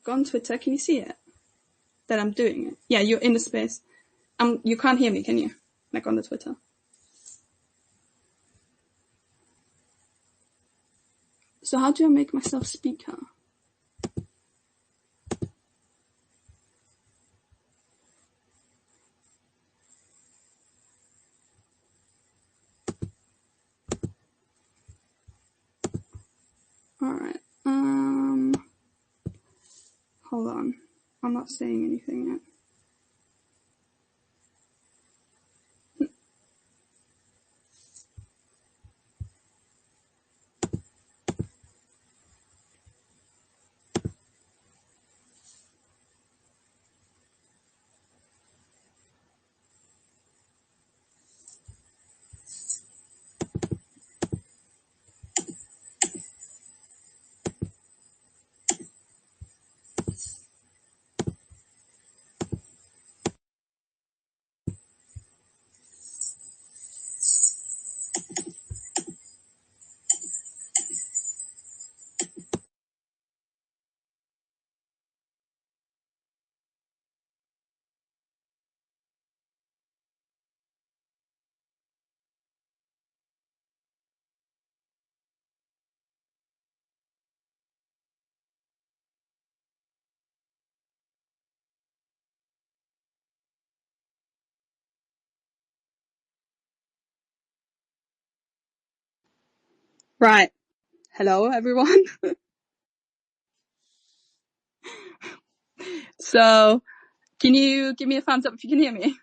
Go on Twitter. Can you see it? That I'm doing it. Yeah, you're in the space. You can't hear me, can you? Like on the Twitter. So how do I make myself speaker? Alright. Hold on. I'm not saying anything yet. Right. Hello, everyone. So, can you give me a thumbs up if you can hear me?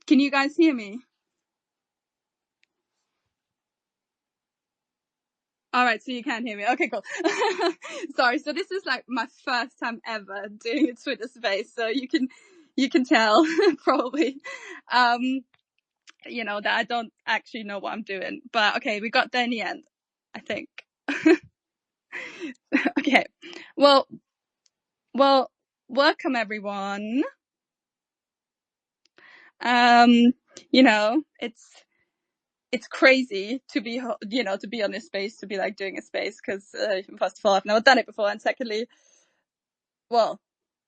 Can you guys hear me? All right, so you can hear me. Okay, cool. Sorry. So this is like my first time ever doing a Twitter space, so you can tell probably, that I don't actually know what I'm doing. But okay, we got there in the end, I think. Okay. Well, welcome everyone. It's crazy to be, to be on this space, to be like doing a space, because first of all, I've never done it before, and secondly, well,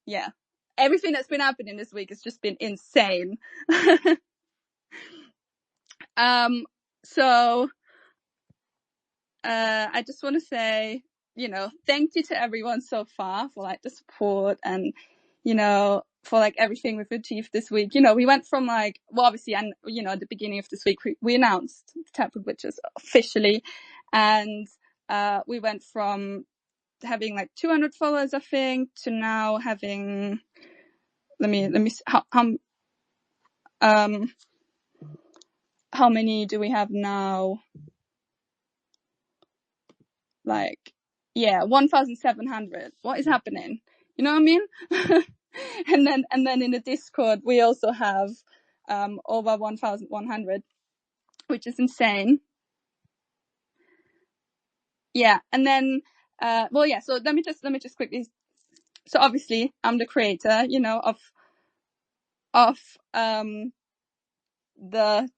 yeah, everything that's been happening this week has just been insane. So I just want to say, thank you to everyone so far for like the support and, for like everything we've achieved this week. We went from like, well, obviously, and, at the beginning of this week, we announced Taproot Witches officially. And we went from having like 200 followers, I think, to now having, let me see, how many do we have now? Like, yeah, 1,700. What is happening? You know what I mean? and then in the Discord, we also have, over 1,100, which is insane. Yeah. And then, so let me just quickly, so obviously I'm the creator, of the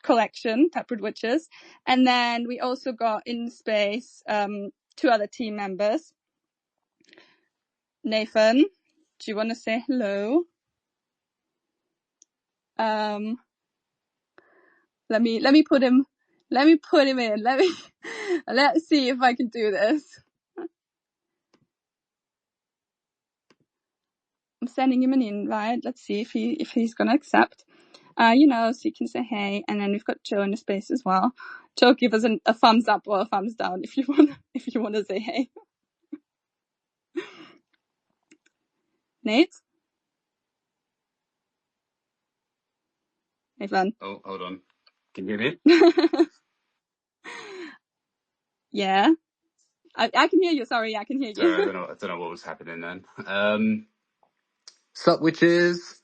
collection, Taproot Witches. And then we also got in space, 2 other team members. Nathan, do you want to say hello? Let me put him in. Let's see if I can do this. I'm sending him an invite. Let's see if he's gonna accept. So you can say hey, and then we've got Joe in the space as well. Joe, give us a thumbs up or a thumbs down if you want to say hey. Nate? Nathan? Oh, hold on. Can you hear me? Yeah. I can hear you. Sorry, I can hear you. Sorry, I don't know what was happening then. Sup, witches?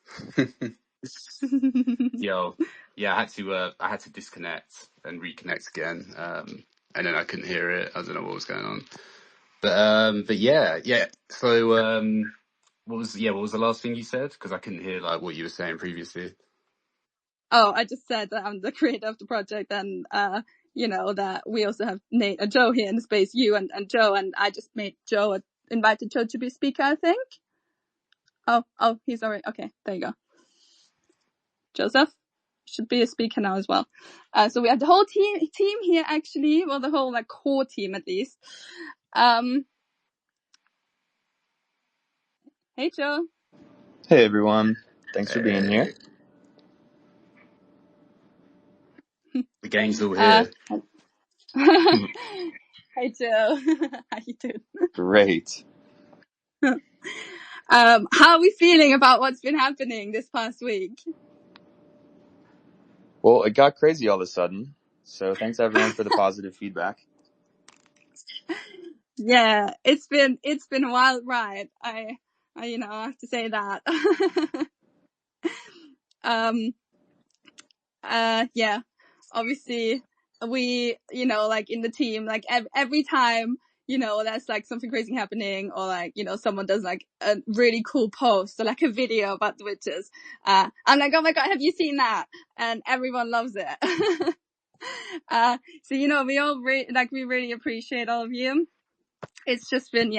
Yo, yeah, I had to disconnect and reconnect again. And then I couldn't hear it. I don't know what was going on. But yeah. So, what was the last thing you said? Because I couldn't hear like what you were saying previously. Oh, I just said that I'm the creator of the project, and that we also have Nate and Joe here in the space, you and Joe, and I just made invited Joe to be a speaker, I think. Oh, he's already, okay, there you go. Joseph should be a speaker now as well. So we have the whole team here, actually. Well, the whole like core team at least. Hey, Joe. Hey, everyone. Thanks for being here. The gang's all here. Hey, Joe. How you doing? Great. How are we feeling about what's been happening this past week? Well, it got crazy all of a sudden. So thanks everyone for the positive feedback. Yeah, it's been a wild ride. I have to say that. Yeah, obviously we, like in the team, like every time, there's like something crazy happening, or like, someone does like a really cool post or like a video about the witches. I'm like, oh my God, have you seen that? And everyone loves it. So, we all we really appreciate all of you. It's just been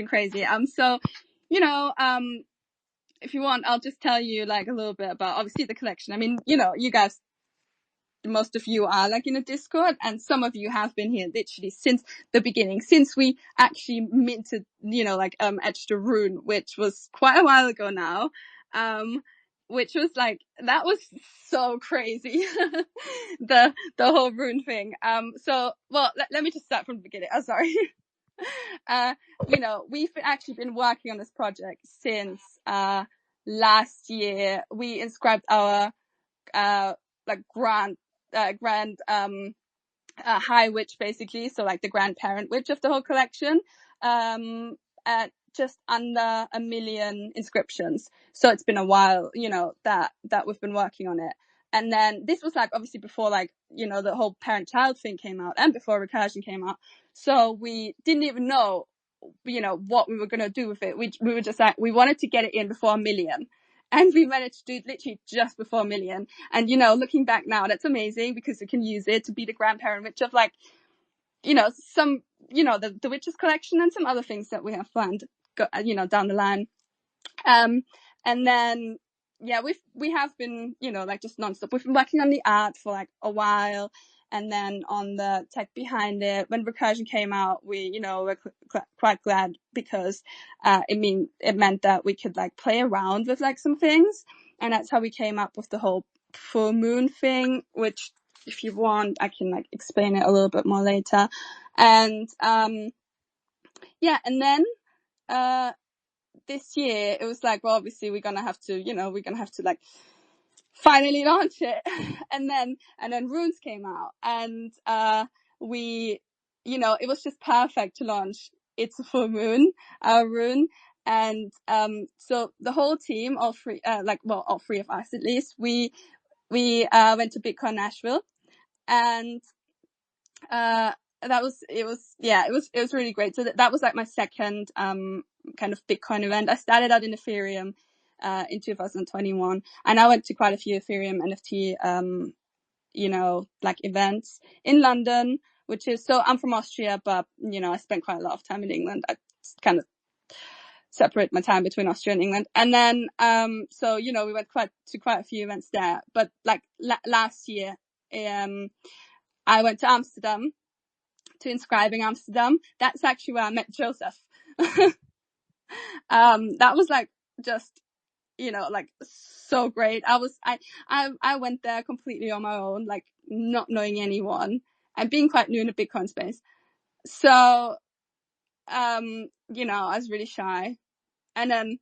crazy. So, if you want, I'll just tell you like a little bit about obviously the collection. I mean, you guys, most of you are like in a Discord, and some of you have been here literally since the beginning, since we actually minted, Etched the Rune, which was quite a while ago now. Which was like, that was so crazy. the whole rune thing. So, well, let me just start from the beginning. I'm sorry. We've actually been working on this project since last year. We inscribed our like grand high witch, basically, so like the grandparent witch of the whole collection, at just under 1 million inscriptions. So it's been a while, that we've been working on it. And then this was like obviously before like, the whole parent-child thing came out, and before recursion came out. So we didn't even know, what we were going to do with it. We were just like, we wanted to get it in before 1 million. And we managed to do it literally just before 1 million. And, looking back now, that's amazing, because we can use it to be the grandparent witch of like, some, the witches collection and some other things that we have planned, down the line. And then, yeah, we have been, like just nonstop. We've been working on the art for like a while, and then on the tech behind it. When recursion came out, we, were quite glad, because it meant that we could like play around with like some things, and that's how we came up with the whole full moon thing, which, if you want, I can like explain it a little bit more later. And yeah, and then this year it was like, well, obviously we're gonna have to like finally launch it. and then runes came out, and we, it was just perfect to launch It's a Full Moon, our rune. And so the whole team, all three of us at least, we went to Bitcoin Nashville, and it was really great. So that was like my second kind of Bitcoin event. I started out in Ethereum in 2021, and I went to quite a few Ethereum NFT like events in London, which is, so I'm from Austria, but I spent quite a lot of time in England. I kind of separate my time between Austria and England. And then so we went to quite a few events there. But like last year, I went to Amsterdam, to Inscribing Amsterdam. That's actually where I met Joseph. That was like just, like so great. I went there completely on my own, like not knowing anyone, and being quite new in the Bitcoin space. So, I was really shy. And then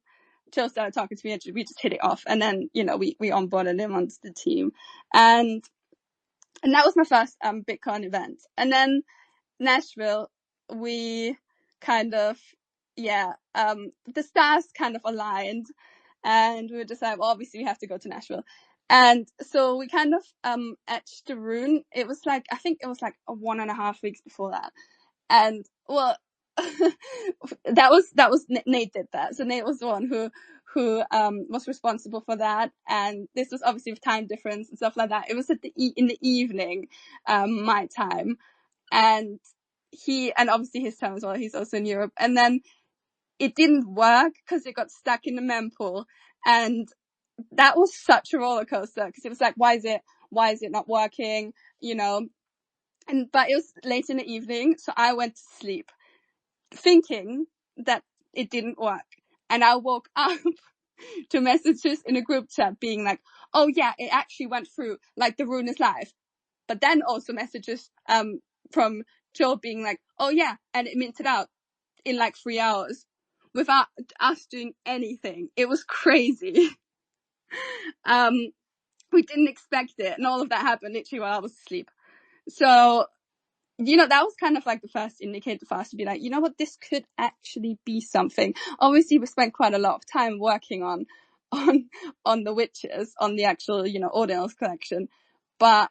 Joe started talking to me, and we just hit it off. And then, we onboarded him onto the team. And that was my first Bitcoin event. And then Nashville, we kind of, the stars kind of aligned, and we were just like, well, obviously we have to go to Nashville. And so we kind of etched the rune. It was like, I think it was like 1.5 weeks before that. And well, Nate did that. So Nate was the one who was responsible for that, and this was obviously with time difference and stuff like that. It was in the evening, my time, and obviously his time as well. He's also in Europe, and then it didn't work because it got stuck in the mempool, and that was such a roller coaster because it was like, why is it not working? But it was late in the evening, so I went to sleep thinking that it didn't work. And I woke up to messages in a group chat being like, oh yeah, it actually went through, like the rune is live. But then also messages from Joe being like, oh yeah, and it minted out in like 3 hours without us doing anything. It was crazy. We didn't expect it, and all of that happened literally while I was asleep. So that was kind of like the first indicator for us to be like, you know what, this could actually be something. Obviously, we spent quite a lot of time working on the witches, on the actual, ordinals collection. But,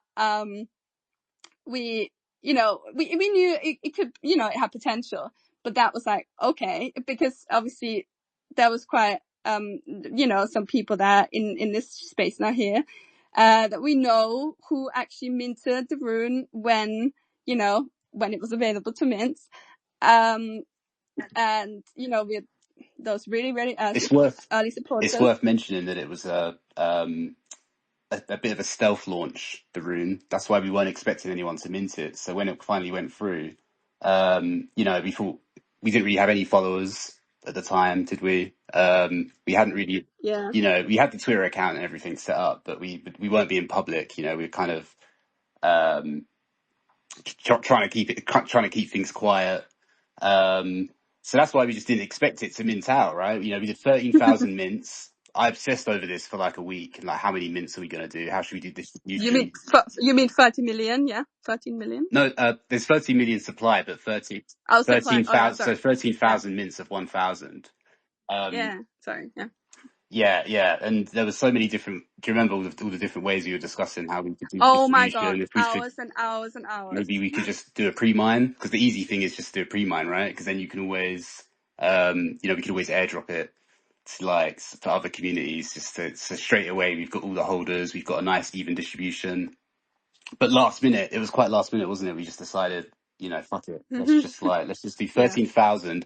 we knew it could, it had potential, but that was like, okay, because obviously there was quite, some people that in this space now here, that we know who actually minted the rune when it was available to mint. And, we had those really, really early supporters. It's worth mentioning that it was a bit of a stealth launch, the rune. That's why we weren't expecting anyone to mint it. So when it finally went through, we thought we didn't really have any followers at the time, did we? We hadn't really, we had the Twitter account and everything set up, but we weren't being public. We were kind of trying to keep things quiet. So that's why we just didn't expect it to mint out, right? We did 13,000 mints. I obsessed over this for like a week. Like, how many mints are we going to do? How should we do distribution? You mean 30 million? Yeah, 13 million. No, there's 13 million supply, but 13,000. So 13,000 mints of 1,000. Yeah, sorry. Yeah, and there were so many different. Do you remember all the different ways we were discussing how we could do distribution? Oh my god, hours and hours and hours. Maybe we could just do a pre-mine, because the easy thing is just do a pre-mine, right? Because then you can always, we can always airdrop it to other communities. So straight away we've got all the holders, we've got a nice even distribution. But last minute, it was quite last minute, wasn't it? We just decided, fuck it, let's just do 13,000.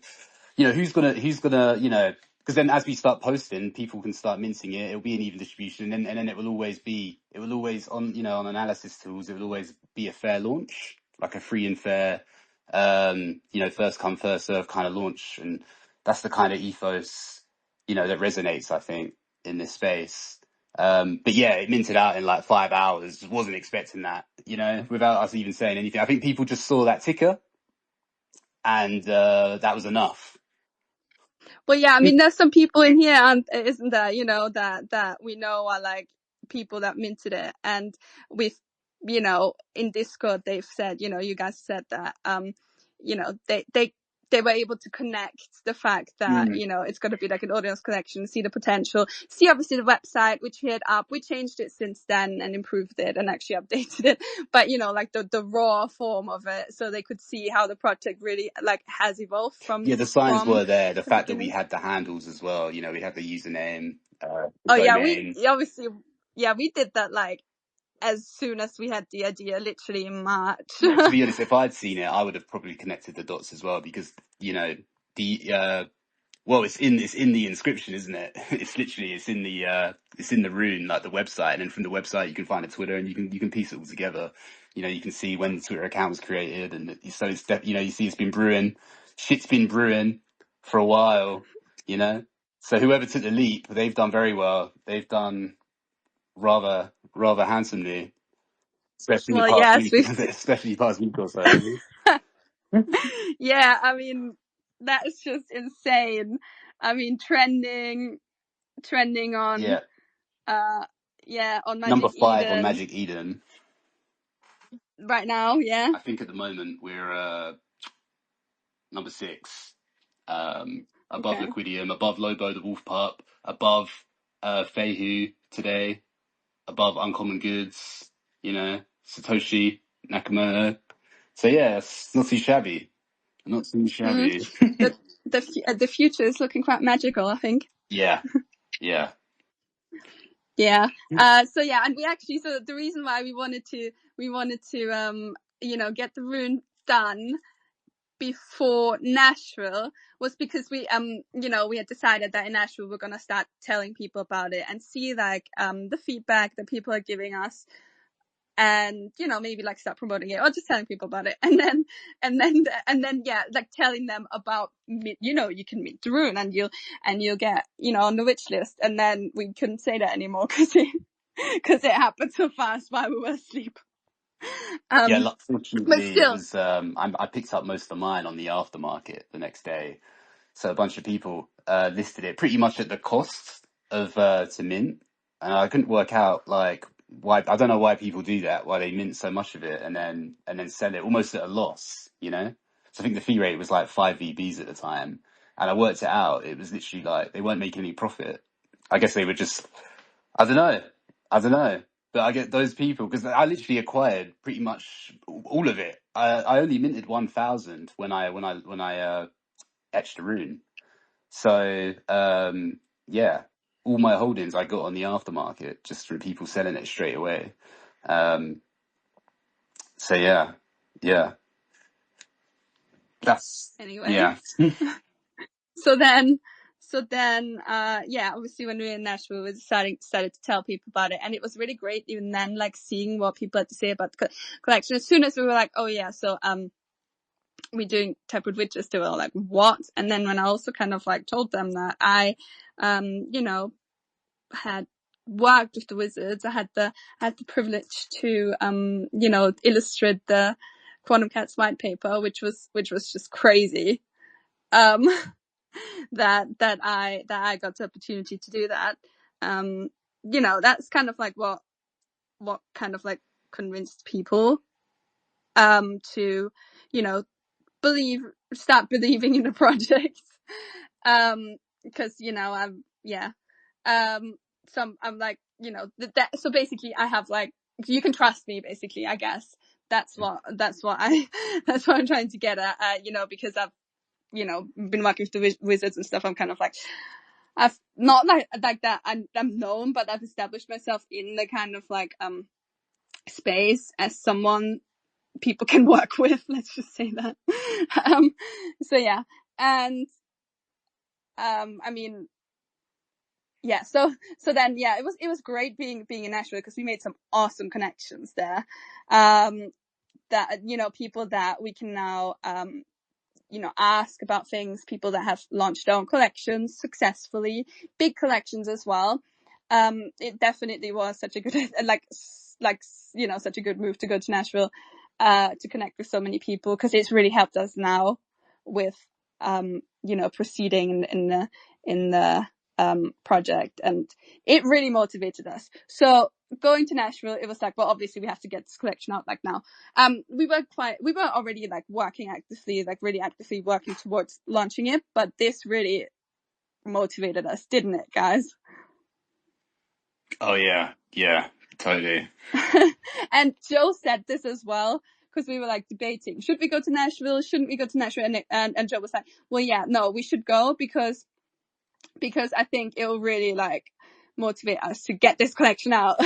Who's gonna, because then as we start posting, people can start minting it. It'll be an even distribution, and then it will always on, on analysis tools, it will always be a fair launch, like a free and fair, first come, first serve kind of launch. And that's the kind of ethos, that resonates, I think, in this space. But yeah, it minted out in like 5 hours. Wasn't expecting that, without us even saying anything. I think people just saw that ticker, and that was enough. Well, yeah, I mean, there's some people in here, isn't there, that we know are like people that minted it. And with, in Discord, they've said, you guys said that, they were able to connect the fact that, it's going to be like an audience collection, see the potential, see obviously the website, which hit up. We changed it since then and improved it and actually updated it. But, like the raw form of it, so they could see how the project really like has evolved from. Yeah, the signs were there. The fact that we had the handles as well, we had the username. We obviously, we did that like as soon as we had the idea, literally in March. To be honest, if I'd seen it, I would have probably connected the dots as well, because it's in the inscription, isn't it? It's in the rune, like the website, and then from the website you can find a Twitter, and you can piece it all together. You can see when the Twitter account was created, and so it's you see it's been brewing, shit's been brewing for a while, So whoever took the leap, they've done very well. They've done rather handsomely. Especially past week or so. Yeah, I mean, that's just insane. I mean, trending on on Magic number 5 Eden. on Magic Eden right now. Yeah, I think at the moment we're number 6, above Liquidium, above Lobo the Wolf Pup, above Feihu today, above Uncommon Goods, Satoshi Nakamoto. So yeah, it's not too shabby. Not too Mm. shabby. The future is looking quite magical, I think. Yeah, yeah. Yeah. So yeah, and we actually, so the reason why we wanted to get the rune done before Nashville was because we had decided that in Nashville we're gonna start telling people about it and see like the feedback that people are giving us, and maybe like start promoting it or just telling people about it, and then yeah, like telling them about you can meet the rune and you'll get on the witch list, and then we couldn't say that anymore because it happened so fast while we were asleep. Yeah, But fortunately, it still, was. I picked up most of mine on the aftermarket the next day, so a bunch of people listed it pretty much at the cost of to mint, and I couldn't work out like why. I don't know why people do that. Why they mint so much of it and then sell it almost at a loss. So I think the fee rate was like 5 VBs at the time, and I worked it out. It was literally like they weren't making any profit. I guess they were just. I don't know. I don't know. But I get those people because I literally acquired pretty much all of it. I only minted 1,000 when I etched a rune. So yeah, all my holdings I got on the aftermarket just from people selling it straight away. Um, so yeah, yeah, that's anyway. yeah. So then, yeah, obviously when we were in Nashville, we decided to tell people about it, and it was really great. Even then, like seeing what people had to say about the collection. As soon as we were like, oh yeah, so we're doing Taproot Witches, they were like, what? And then when I also kind of like told them that I, had worked with the wizards, I had the privilege to, illustrate the Quantum Cats white paper, which was just crazy. That I got the opportunity to do that. That's kind of like what kind of like convinced people to start believing in the project. Because I'm like that. So basically, I have like, you can trust me. Basically, I guess that's what I'm trying to get at. Because I've been working with the wizards and stuff. I'm kind of like, I've not like that. I'm known, but I've established myself in the kind of like space as someone people can work with. Let's just say that. So yeah, and I mean, yeah. So then yeah, it was great being in Nashville because we made some awesome connections there. That people that we can now ask about things, people that have launched their own collections successfully, big collections as well. It definitely was such a good, such a good move to go to Nashville, to connect with so many people, because it's really helped us now with, proceeding in the project, and it really motivated us. So going to Nashville, it was like, well, obviously we have to get this collection out like now. We were already like working actively, like really actively working towards launching it, but this really motivated us, didn't it, guys? Oh yeah, yeah, totally. And Joe said this as well, because we were like debating, should we go to Nashville? Shouldn't we go to Nashville? And Joe was like, well, yeah, no, we should go because I think it will really like motivate us to get this collection out.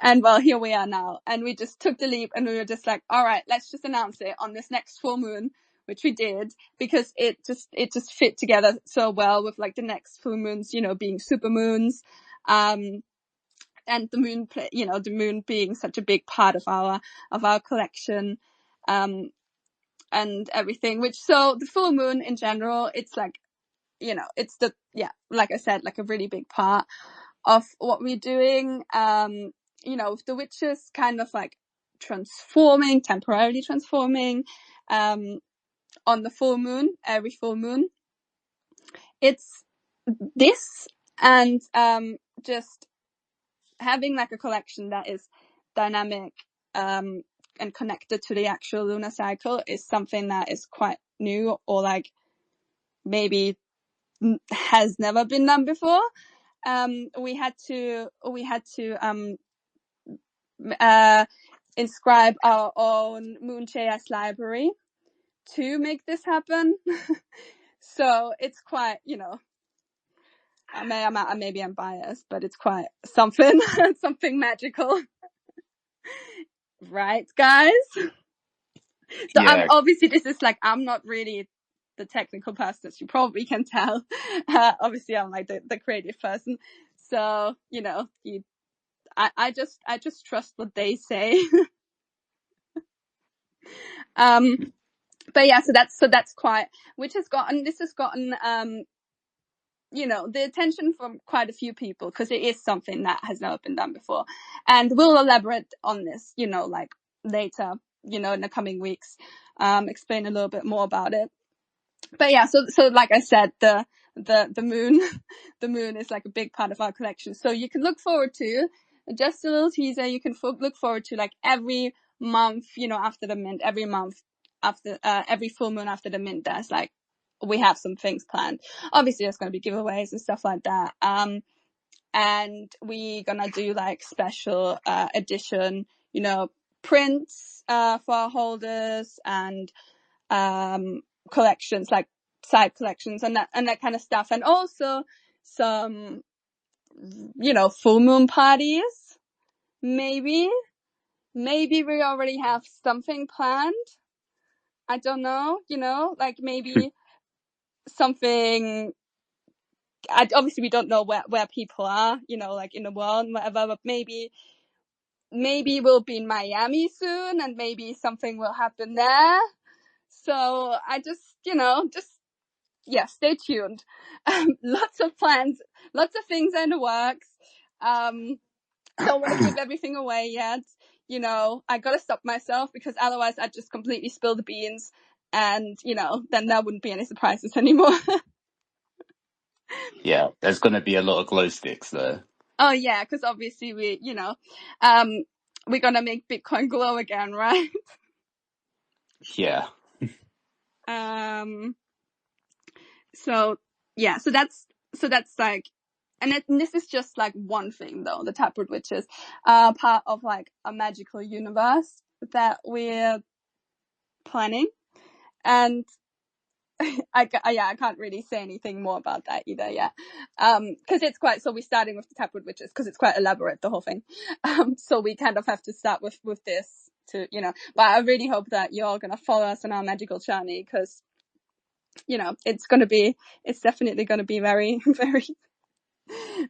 And well, here we are now, and we just took the leap, and we were just like, all right, let's just announce it on this next full moon, which we did, because it just fit together so well with like the next full moons, being super moons, and the moon, the moon being such a big part of our collection, and everything. So the full moon in general, it's like, it's like I said, like a really big part of what we're doing. With the witches kind of like temporarily transforming, on the full moon, every full moon. It's this, and just having like a collection that is dynamic, and connected to the actual lunar cycle is something that is quite new, or like maybe has never been done before. We had to inscribe our own Moon.js library to make this happen. So it's quite, maybe I'm biased, but it's quite something, something magical. Right, guys? So Yeah, obviously this is like, I'm not really the technical person, as you probably can tell. Obviously I'm like the creative person. So, I just trust what they say. But yeah, so that's quite, this has gotten, the attention from quite a few people, because it is something that has never been done before. And we'll elaborate on this, like later, in the coming weeks, explain a little bit more about it. But yeah, so like I said, the moon, the moon is like a big part of our collection. So you can look forward to, just a little teaser, you can look forward to like every month, after the mint, every month after, every full moon after the mint, there's like, we have some things planned. Obviously there's going to be giveaways and stuff like that. And we gonna do like special, edition, prints, for our holders, and, collections, like side collections and that kind of stuff. And also some, full moon parties. Maybe we already have something planned. I don't know, like maybe something, obviously we don't know where people are, like in the world and whatever, but maybe we'll be in Miami soon, and maybe something will happen there. So I just, stay tuned. Lots of plans, lots of things in the works. Don't want to give everything away yet. I gotta stop myself, because otherwise I'd just completely spill the beans, and, then there wouldn't be any surprises anymore. yeah. There's going to be a lot of glow sticks though. Oh yeah, because obviously we're gonna make Bitcoin glow again, right? Yeah. So yeah, so that's like, and this is just like one thing though, the Taproot Witches, part of like a magical universe that we're planning. And I can't really say anything more about that either yet. Cause it's quite, so we're starting with the Taproot Witches, cause it's quite elaborate, the whole thing. So we kind of have to start with this to, but I really hope that you're all gonna follow us on our magical journey, cause, it's definitely gonna be very, very,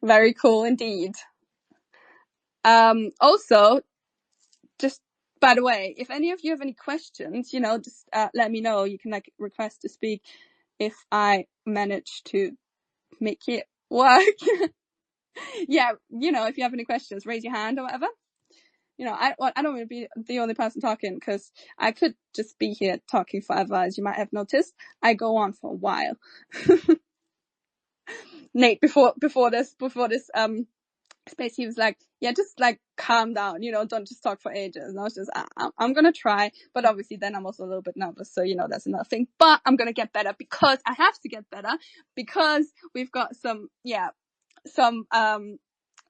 very cool indeed. Also, just by the way, if any of you have any questions, just let me know. You can like request to speak if I manage to make it work. Yeah, if you have any questions, raise your hand or whatever. I don't want to be the only person talking, because I could just be here talking forever, as you might have noticed. I go on for a while. Nate, before this space, he was like, yeah, just like calm down, don't just talk for ages. And I was just, I'm gonna try, but obviously then I'm also a little bit nervous, so that's another thing. But I'm gonna get better, because I have to get better, because we've got some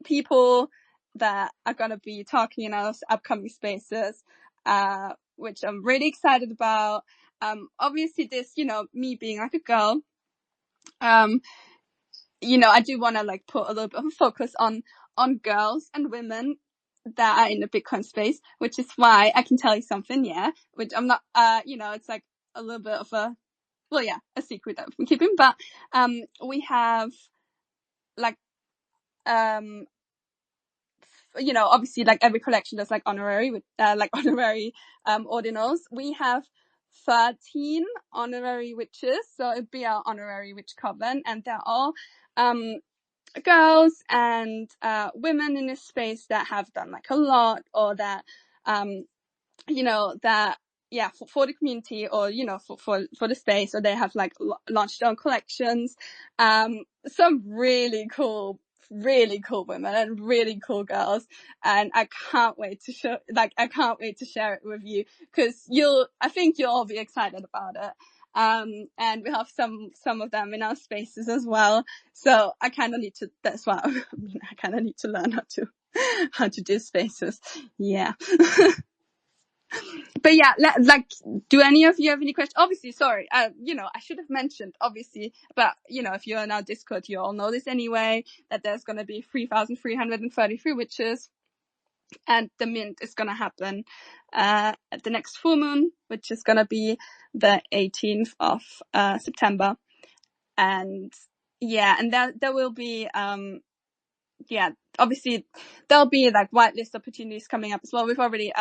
people that are gonna be talking in our upcoming spaces, which I'm really excited about. Obviously this, me being like a girl, I do want to like put a little bit of a focus on girls and women that are in the Bitcoin space, which is why I can tell you something, which I'm not, it's like a little bit of a secret that we've been keeping, but, we have like, obviously like every collection does like honorary with, honorary, ordinals. We have 13 honorary witches, so it'd be our honorary witch coven, and they're all, girls and women in this space that have done like a lot, or that that for the community, or for the space, or they have like launched their own collections. Some really cool women and really cool girls, and I can't wait to share it with you, because I think you'll all be excited about it. And we have some of them in our spaces as well. So I kind of need to, that's why I kind of need to learn how to do spaces. Yeah. But yeah, do any of you have any questions? Obviously, sorry, I should have mentioned, obviously, but if you're in our Discord, you all know this anyway, that there's going to be 3,333 witches, and the mint is going to happen at the next full moon, which is going to be the 18th of September. And yeah, and there will be obviously there'll be like whitelist opportunities coming up as well. We've already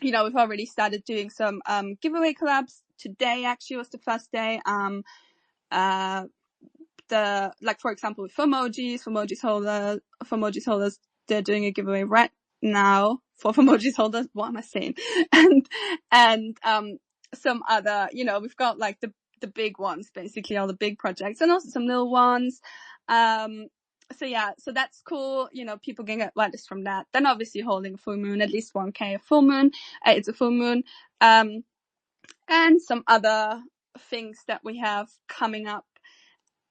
we've already started doing some giveaway collabs. Today actually was the first day. For example, with Emojis holders, they're doing a giveaway right now for Emojis holders. What am I saying? and some other, we've got like the big ones, basically all the big projects, and also some little ones. So that's cool. People can get whitelist from that. Then obviously holding a full moon, at least 1K a full moon. It's a full moon. And some other things that we have coming up.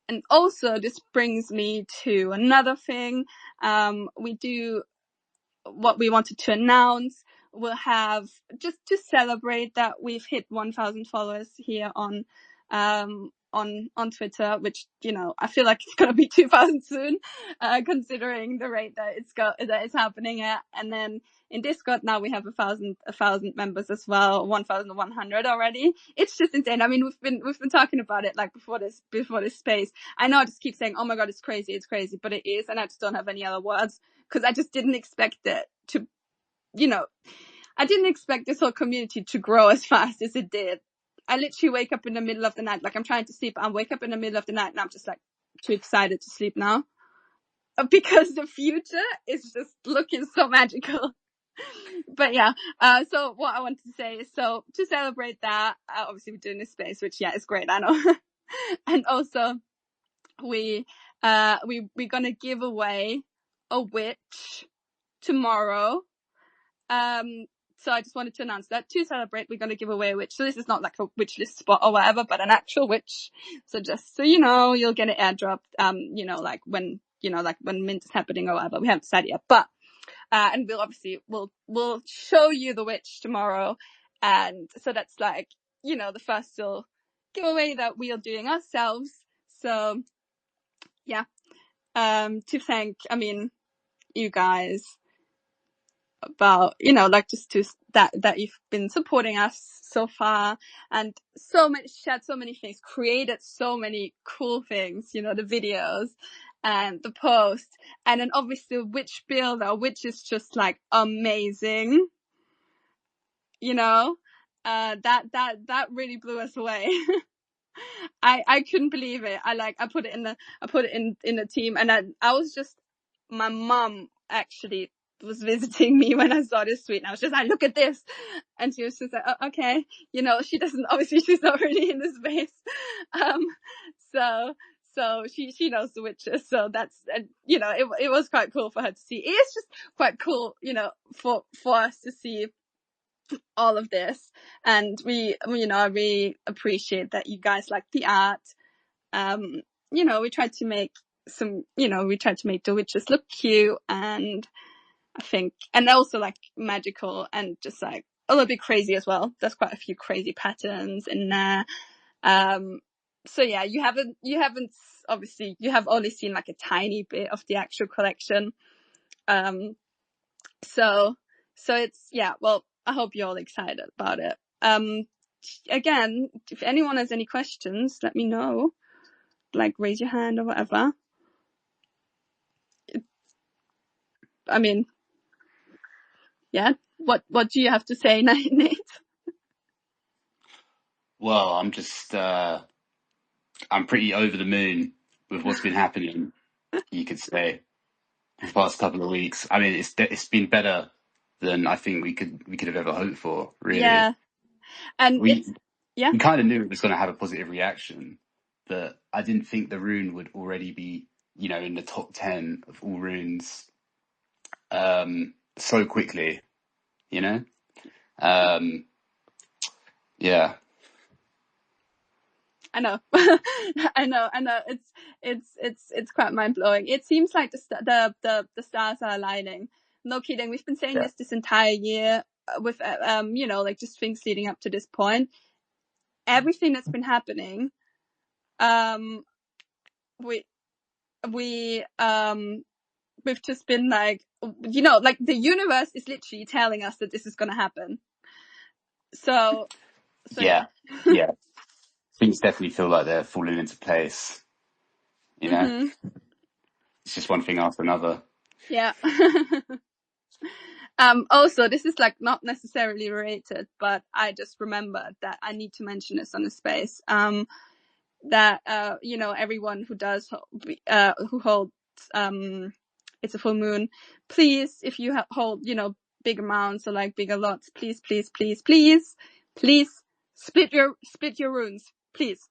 And also this brings me to another thing. We do what we wanted to announce. We'll have, just to celebrate that we've hit 1,000 followers here on Twitter, which, I feel like it's going to be 2,000 soon, considering the rate that it's happening at. And then in Discord now we have 1,000 members as well, 1,100 already. It's just insane. I mean, we've been talking about it like before this space. I know I just keep saying, oh my God, it's crazy, but it is. And I just don't have any other words, because I just didn't expect it to, I didn't expect this whole community to grow as fast as it did. I literally wake up in the middle of the night, like I'm trying to sleep. I wake up in the middle of the night and I'm just like too excited to sleep now, because the future is just looking so magical. But yeah, so what I wanted to say is, so to celebrate that, obviously we're doing this space, which is great, I know. And also we're gonna give away a witch tomorrow. So I just wanted to announce that to celebrate, we're going to give away a witch. So this is not like a witch list spot or whatever, but an actual witch. So just so you know, you'll get it airdropped, like when mint is happening or whatever. We haven't decided yet, but, and we'll show you the witch tomorrow. And so that's like, the first little giveaway that we are doing ourselves. So yeah, to thank, you guys about, just to that you've been supporting us so far, and shared so many things, created so many cool things, the videos and the posts, and then obviously witch builder, which is just like amazing, that really blew us away. I couldn't believe it. I put it in the team, and I was just, my mom actually was visiting me when I saw this tweet, and I was just like, look at this. And she was just like, oh, okay. She's not really in this space. So she knows the witches. So that's, it was quite cool for her to see. It's just quite cool, for us to see all of this. And I really appreciate that you guys like the art. We tried to make the witches look cute, and I think, and also like magical, and just like a little bit crazy as well. There's quite a few crazy patterns in there. So yeah, you haven't obviously, you have only seen like a tiny bit of the actual collection. So it's, well, I hope you're all excited about it. Again, if anyone has any questions, let me know. Like, raise your hand or whatever. What do you have to say, Nate? Well, I'm just, I'm pretty over the moon with what's been happening, you could say, the past couple of weeks. I mean, it's been better than I think we could have ever hoped for, really. Yeah. And we kind of knew it was going to have a positive reaction, but I didn't think the rune would already be, in the top 10 of all runes, so quickly, yeah. I know. I know. It's quite mind blowing. It seems like the stars are aligning. No kidding. We've been saying this entire year. with you know, like just things leading up to this point, everything that's been happening, we've just been like, you know, like the universe is literally telling us that this is going to happen. So Yeah, yeah. Things definitely feel like they're falling into place. You know, it's just one thing after another. Yeah. Also, this is like not necessarily related, but I just remembered that I need to mention this on the space. That you know, everyone who does who holds it's a full moon, please, if you hold, you know, big amounts or like bigger lots, please split your runes, please.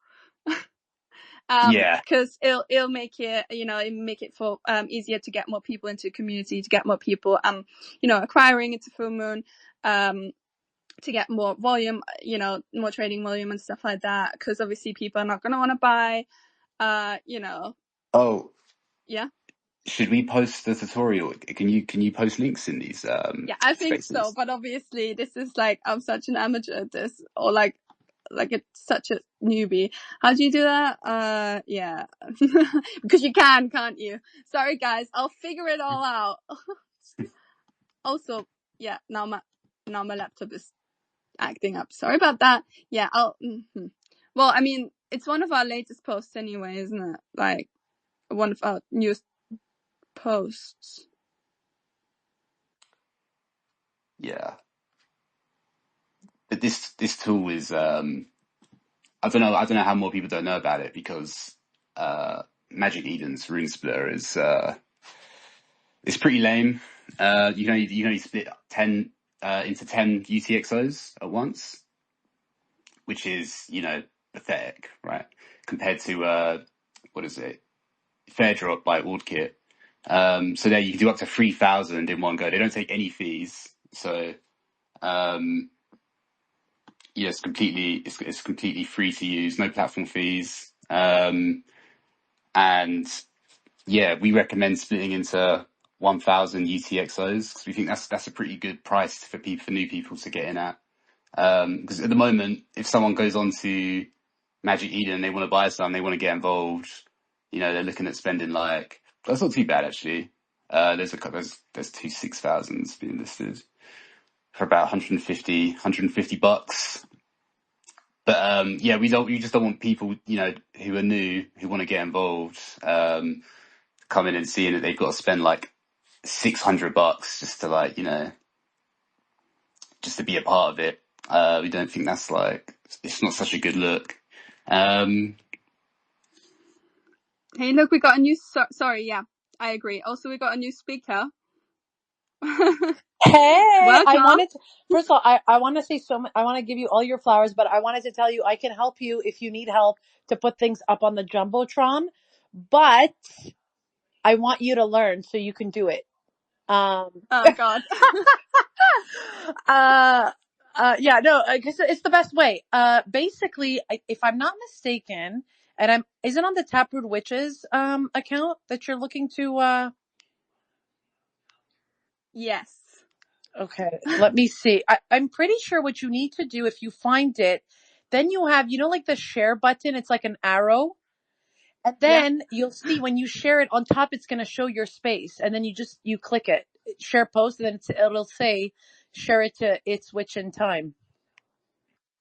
Yeah. Because it'll make it, you know, it make it for easier to get more people into the community, to get more people you know, acquiring into full moon, to get more volume, you know, more trading volume and stuff like that, because obviously people are not going to want to buy, you know. Oh, yeah, should we post the tutorial? Can you post links in these yeah, I think spaces? so, but obviously this is like, I'm such an amateur at this, or like it's such a newbie. How do you do that? Yeah. Because you can't you? Sorry guys, I'll figure it all out. Also, yeah, now my laptop is acting up. Sorry about that. Yeah, well, I mean, it's one of our latest posts anyway, isn't it? Like one of our newest posts. Yeah. But this tool is I don't know how more people don't know about it, because Magic Eden's Rune Splitter is it's pretty lame. You can only split 10 into 10 UTXOs at once, which is, you know, pathetic, right? Compared to what is it? Fair Drop by Ordkit. So there you can do up to 3,000 in one go. They don't take any fees, so yeah, it's completely free to use, no platform fees, and yeah, we recommend splitting into 1,000 UTXOs because we think that's a pretty good price for new people to get in at. Because at the moment, if someone goes on to Magic Eden, they want to buy some, they want to get involved, you know, they're looking at spending like, that's not too bad actually. There's two 6,000s being listed for about 150 bucks. But yeah, we just don't want people, you know, who are new, who want to get involved, coming and seeing that they've got to spend like 600 bucks just to, like, you know, just to be a part of it. We don't think that's like, it's not such a good look. Hey, look, we got a new. Sorry, yeah, I agree. Also, we got a new speaker. Hey, Welcome. first of all, I want to say so much. I want to give you all your flowers, but I wanted to tell you I can help you if you need help to put things up on the Jumbotron, but I want you to learn so you can do it. Oh God. Yeah, no, because it's the best way. Basically, if I'm not mistaken, and is it on the Taproot Witches account that you're looking to Yes. Okay, let me see. I'm pretty sure what you need to do, if you find it, then you have, you know, like the share button, it's like an arrow. And then you'll see when you share it on top, it's going to show your space. And then you click it, share post, and then it'll say, share it to It's Witchin Time.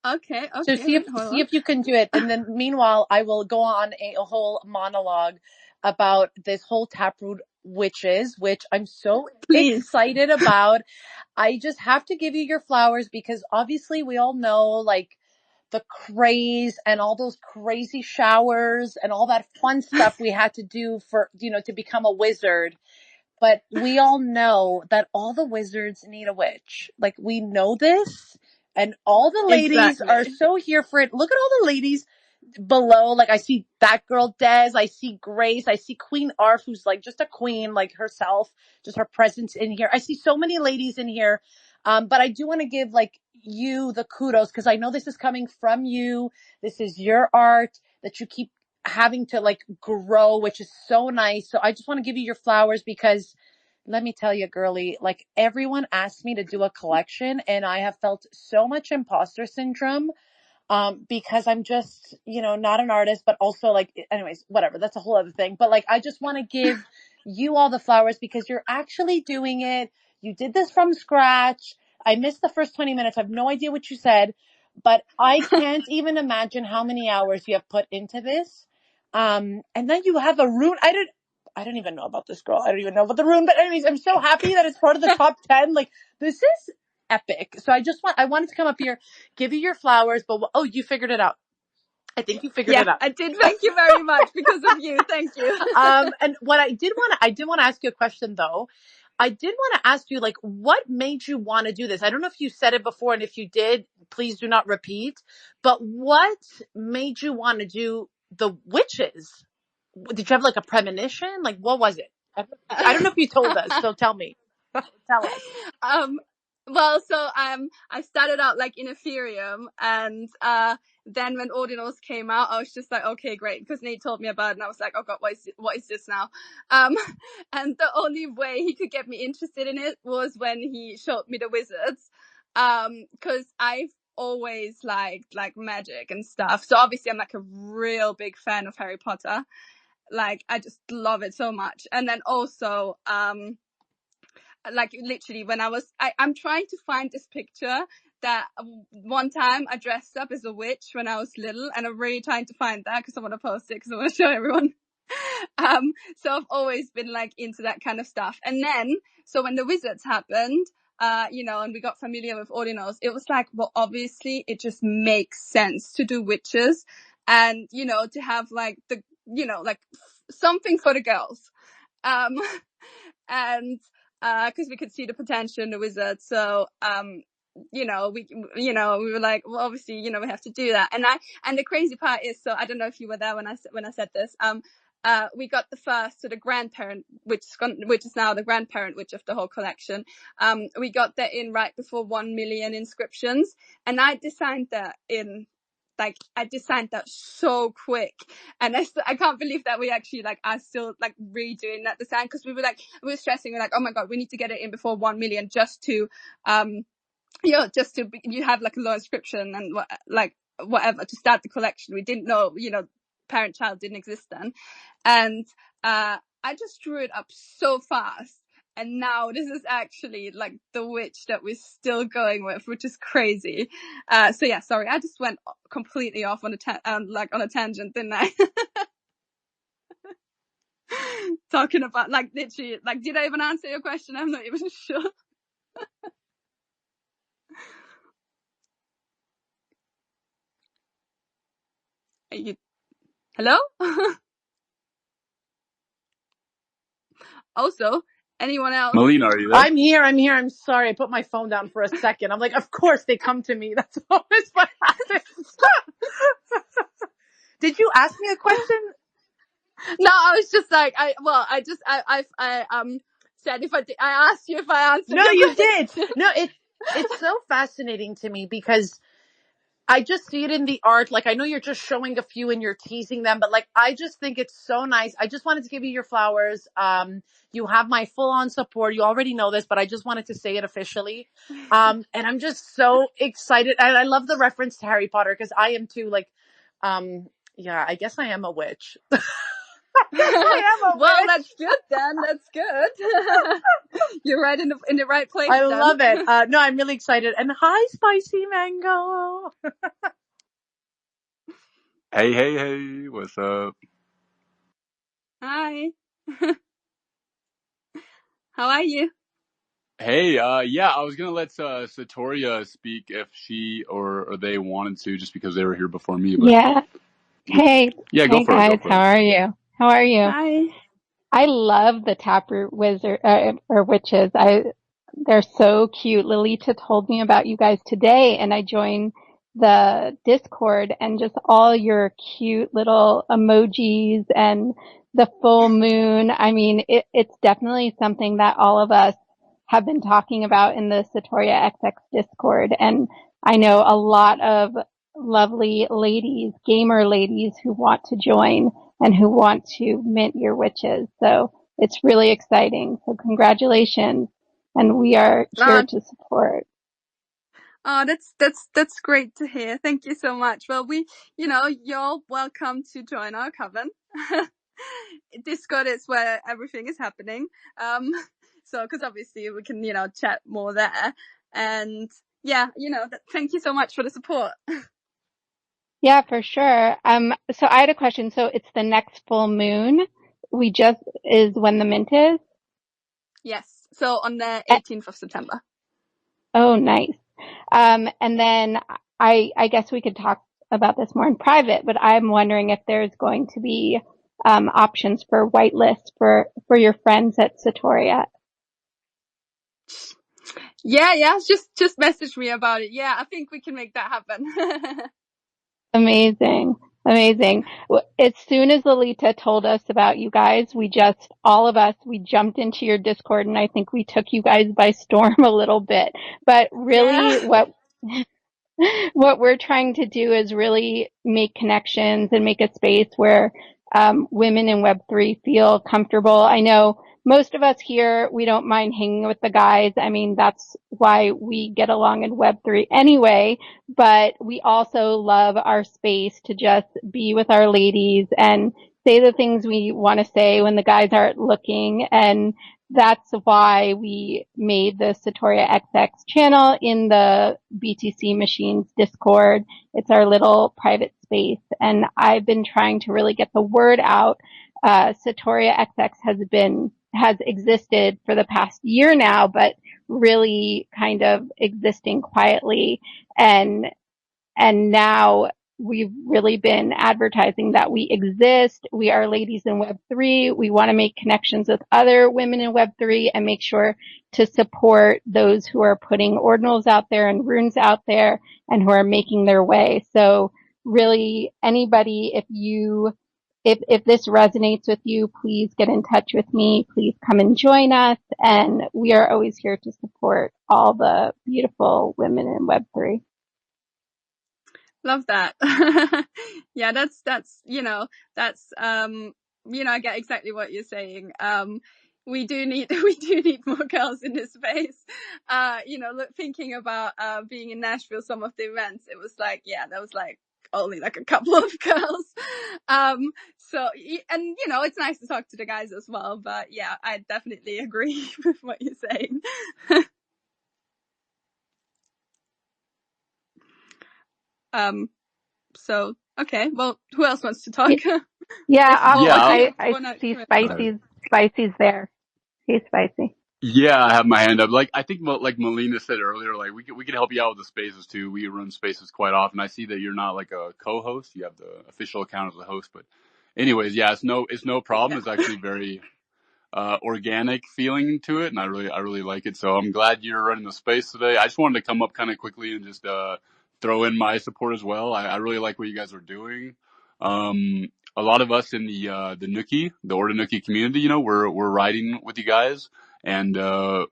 Okay. So see if you can do it. And then meanwhile, I will go on a whole monologue about this whole Taproot Witches, which I'm so excited about. I just have to give you your flowers because obviously we all know like the craze and all those crazy showers and all that fun stuff we had to do for, you know, to become a wizard. But we all know that all the wizards need a witch. Like, we know this, and all the ladies are so here for it. Look at all the ladies below. Like, I see that girl Des, I see Grace, I see Queen Arf, who's like just a queen, like herself, just her presence in here. I see so many ladies in here. But I do want to give like you the kudos because I know this is coming from you. This is your art that you keep having to like grow, which is so nice. So I just want to give you your flowers because let me tell you, girly, like everyone asked me to do a collection and I have felt so much imposter syndrome because I'm just, not an artist, but also like, anyways, whatever, that's a whole other thing. But like, I just want to give you all the flowers because you're actually doing it. You did this from scratch. I missed the first 20 minutes. I have no idea what you said, but I can't even imagine how many hours you have put into this. And then you have a rune. I don't even know about this girl. I don't even know about the rune, but anyways, I'm so happy that it's part of the top 10. Like, this is epic. So I wanted to come up here, give you your flowers, but you figured it out. I think you figured it out. I did. Thank you very much because of you. Thank you. And what I did want to ask you a question though. I did want to ask you, like, what made you want to do this? I don't know if you said it before, and if you did, please do not repeat. But what made you want to do the witches? Did you have like a premonition? Like, what was it? I don't know if you told us, so tell me. Tell us. Well, so I started out like in Ethereum, and then when Ordinals came out, I was just like, okay, great, because Nate told me about it, and I was like, oh god, what is this now? And the only way he could get me interested in it was when he showed me the wizards, because I've always liked like magic and stuff. So obviously I'm like a real big fan of Harry Potter. Like, I just love it so much. And then also, like literally when I'm trying to find this picture that one time I dressed up as a witch when I was little, and I'm really trying to find that because I want to post it because I want to show everyone. So I've always been like into that kind of stuff. And then, so when the wizards happened, and we got familiar with ordinals, it was like, well, obviously it just makes sense to do witches and, to have like like something for the girls. And because we could see the potential in the wizard, so we were like, well, obviously, we have to do that. And the crazy part is, so I don't know if you were there when I said this. We got the first, so the grandparent, which is now the grandparent witch of the whole collection. We got that in right before 1 million inscriptions, and I designed that so quick, and I can't believe that we actually are still redoing that design, because we were stressing, we're like, oh my god, we need to get it in before 1 million just to you have a low inscription and whatever to start the collection. We didn't know, parent child didn't exist then, and I just drew it up so fast. And now this is actually the witch that we're still going with, which is crazy. So yeah, sorry, I just went completely off on a tangent, didn't I? Talking about literally, did I even answer your question? I'm not even sure. Hello? Also, anyone else? Melina, are you there? I'm here. I'm sorry. I put my phone down for a second. I'm like, of course they come to me. That's always what happens. Did you ask me a question? No, I was just like, I said I asked you if I answered. No, you did. No, it's so fascinating to me because I just see it in the art. I know you're just showing a few and you're teasing them, but I just think it's so nice. I just wanted to give you your flowers. You have my full on support. You already know this, but I just wanted to say it officially. And I'm just so excited. And I love the reference to Harry Potter because I am too. Yeah, I guess I am a witch. Well, that's good then. That's good. You're right in the right place. I love it. No, I'm really excited. And hi, Spicy Mango. Hey, what's up? Hi. How are you? Hey, yeah, I was gonna let Satoria speak if she or they wanted to, just because they were here before me. But yeah. Hey. Yeah, Hey guys, how are you? How are you? Hi. I love the Taproot wizard or witches. They're so cute. Lolita told me about you guys today, and I joined the Discord, and just all your cute little emojis and the full moon. I mean, it's definitely something that all of us have been talking about in the Satoria XX Discord, and I know a lot of lovely ladies, gamer ladies, who want to join and who want to mint your witches. So it's really exciting. So congratulations. And we are here to support. Oh, that's great to hear. Thank you so much. Well, you're welcome to join our coven. Discord is where everything is happening. So, cause obviously we can, chat more there. And yeah, thank you so much for the support. Yeah, for sure. So I had a question. So it's the next full moon. Is when the mint is? Yes. So on the 18th of September. Oh, nice. And then I guess we could talk about this more in private, but I'm wondering if there's going to be options for whitelist for your friends at Satoria. Yeah. Just message me about it. Yeah, I think we can make that happen. Amazing. As soon as Lolita told us about you guys, we jumped into your Discord, and I think we took you guys by storm a little bit. But really, Yeah. what we're trying to do is really make connections and make a space where women in Web3 feel comfortable. I know most of us here, we don't mind hanging with the guys. I mean, that's why we get along in Web3 anyway, but we also love our space to just be with our ladies and say the things we want to say when the guys aren't looking. And that's why we made the Satoria XX channel in the BTC Machines Discord. It's our little private space, and I've been trying to really get the word out. Satoria XX has existed for the past year now, but really kind of existing quietly, and now we've really been advertising that we exist. We are ladies in Web3. We want to make connections with other women in Web3 and make sure to support those who are putting ordinals out there and runes out there and who are making their way. So really, anybody, if this resonates with you, please get in touch with me. Please come and join us. And we are always here to support all the beautiful women in Web3. Love that. Yeah, that's, I get exactly what you're saying. We do need more girls in this space. Thinking about, being in Nashville, some of the events, it was like, yeah, there was like only like a couple of girls. So, and it's nice to talk to the guys as well, but yeah, I definitely agree with what you're saying. So, okay, well, who else wants to talk? I see Spicy's there. Hey, Spicy. Yeah, I have my hand up. Like I think, like Melina said earlier, like we could help you out with the spaces too. We run spaces quite often. I see that you're not like a co-host; you have the official account as a host. But, anyways, yeah, it's no problem. It's actually very organic feeling to it, and I really like it. So I'm glad you're running the space today. I just wanted to come up kind of quickly and just throw in my support as well. I really like what you guys are doing. A lot of us in the Nookie, the Order Nookie community, we're riding with you guys, and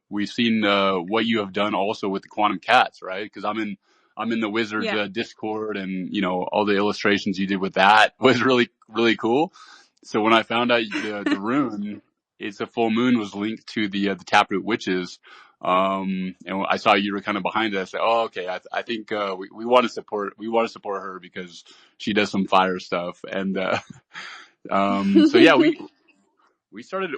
we've seen what you have done also with the Quantum Cats, right? Because I'm in the Wizards Discord, and all the illustrations you did with that was really cool. So when I found out the rune, it's a full moon, was linked to the Taproot Witches. And I saw you were kind of behind it. I said, "Oh, okay. I think we want to support her because she does some fire stuff." And so yeah, we started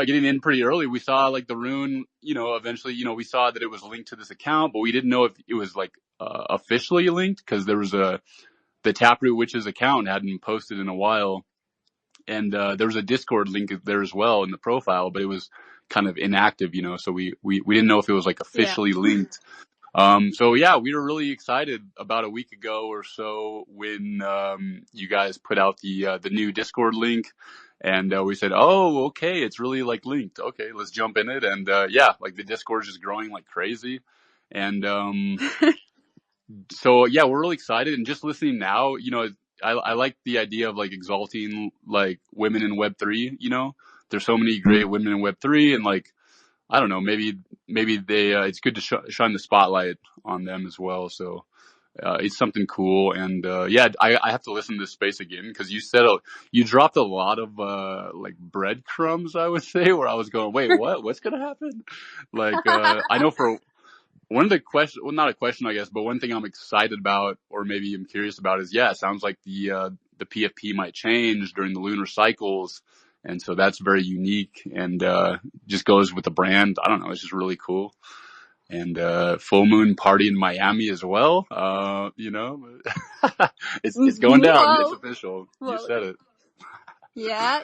getting in pretty early. We saw like the rune, eventually, we saw that it was linked to this account, but we didn't know if it was like officially linked, because there was the Taproot Witches account hadn't posted in a while. And there was a Discord link there as well in the profile, but it was kind of inactive, so we didn't know if it was like officially linked. So yeah, we were really excited about a week ago or so when you guys put out the new Discord link, and we said, "Oh, okay, it's really like linked. Okay, let's jump in it." And yeah, like the Discord is just growing like crazy, and so yeah, we're really excited. And just listening now, I like the idea of like exalting like women in Web3. There's so many great women in Web3, and like, I don't know, maybe they it's good to shine the spotlight on them as well. So It's something cool. And, yeah, I have to listen to this space again because you said, you dropped a lot of, like breadcrumbs, I would say, where I was going, wait, what's going to happen? Like, I know for one of the question, well, not a question, I guess, but one thing I'm excited about, or maybe I'm curious about is, yeah, it sounds like the PFP might change during the lunar cycles. And so that's very unique and, just goes with the brand. I don't know. It's just really cool. And, full moon party in Miami as well. You know, it's going down. It's Well, official. You said it. yeah.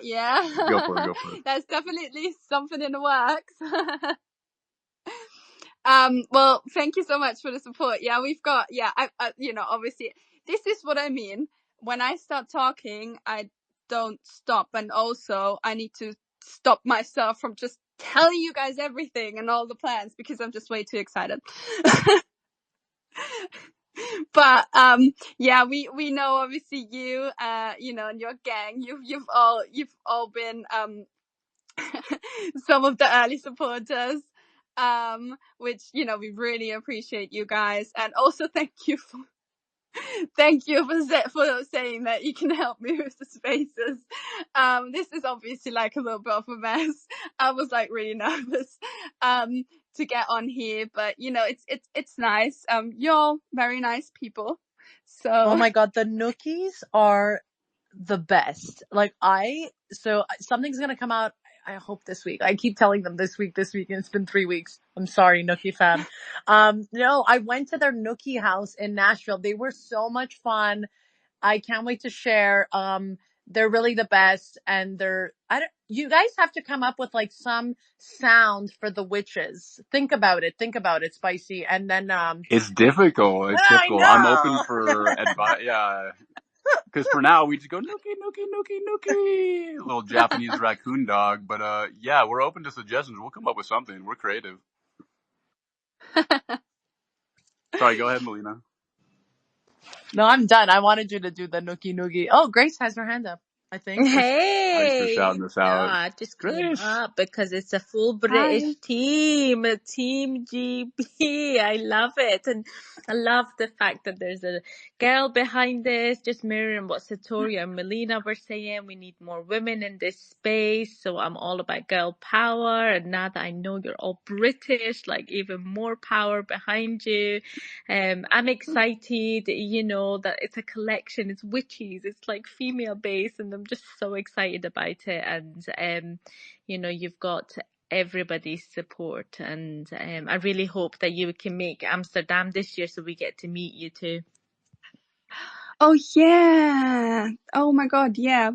Go for it. That's definitely something in the works. Well, thank you so much for the support. Yeah, we've got, I obviously, this is what I mean. When I start talking, I don't stop. And also, I need to stop myself from just telling you guys everything and all the plans because I'm just way too excited. But, yeah, we know obviously you, and your gang, you've all been, some of the early supporters, which, we really appreciate you guys. And also thank you for saying that you can help me with the spaces. This is obviously like a little bit of a mess. I was like really nervous, to get on here, but it's nice. You're very nice people. So. Oh my God, the nookies are the best. Like so something's going to come out, I hope this week. I keep telling them this week, and it's been 3 weeks. I'm sorry, Nookie fam. No, I went to their Nookie house in Nashville. They were so much fun. I can't wait to share. They're really the best, and you guys have to come up with like some sound for the witches. Think about it, Spicy. And then, It's difficult. I I'm open know. for advice. Yeah. Because for now we just go nookie, little Japanese raccoon dog. But yeah, we're open to suggestions. We'll come up with something. We're creative. Sorry, go ahead, Melina. No, I'm done. I wanted you to do the nookie. Oh, Grace has her hand up, I think. Thanks for shouting this out. I just came Grace. up because it's a full British team, a Team GB. I love it. And I love the fact that there's a girl behind this, just mirroring what Satori and Melina were saying. We need more women in this space. So I'm all about girl power. And now that I know you're all British, like even more power behind you. I'm excited, that it's a collection, it's witches, it's like female based, and I'm just so excited about it. And, you've got everybody's support, and I really hope that you can make Amsterdam this year so we get to meet you too. Oh yeah! Oh my God, yeah.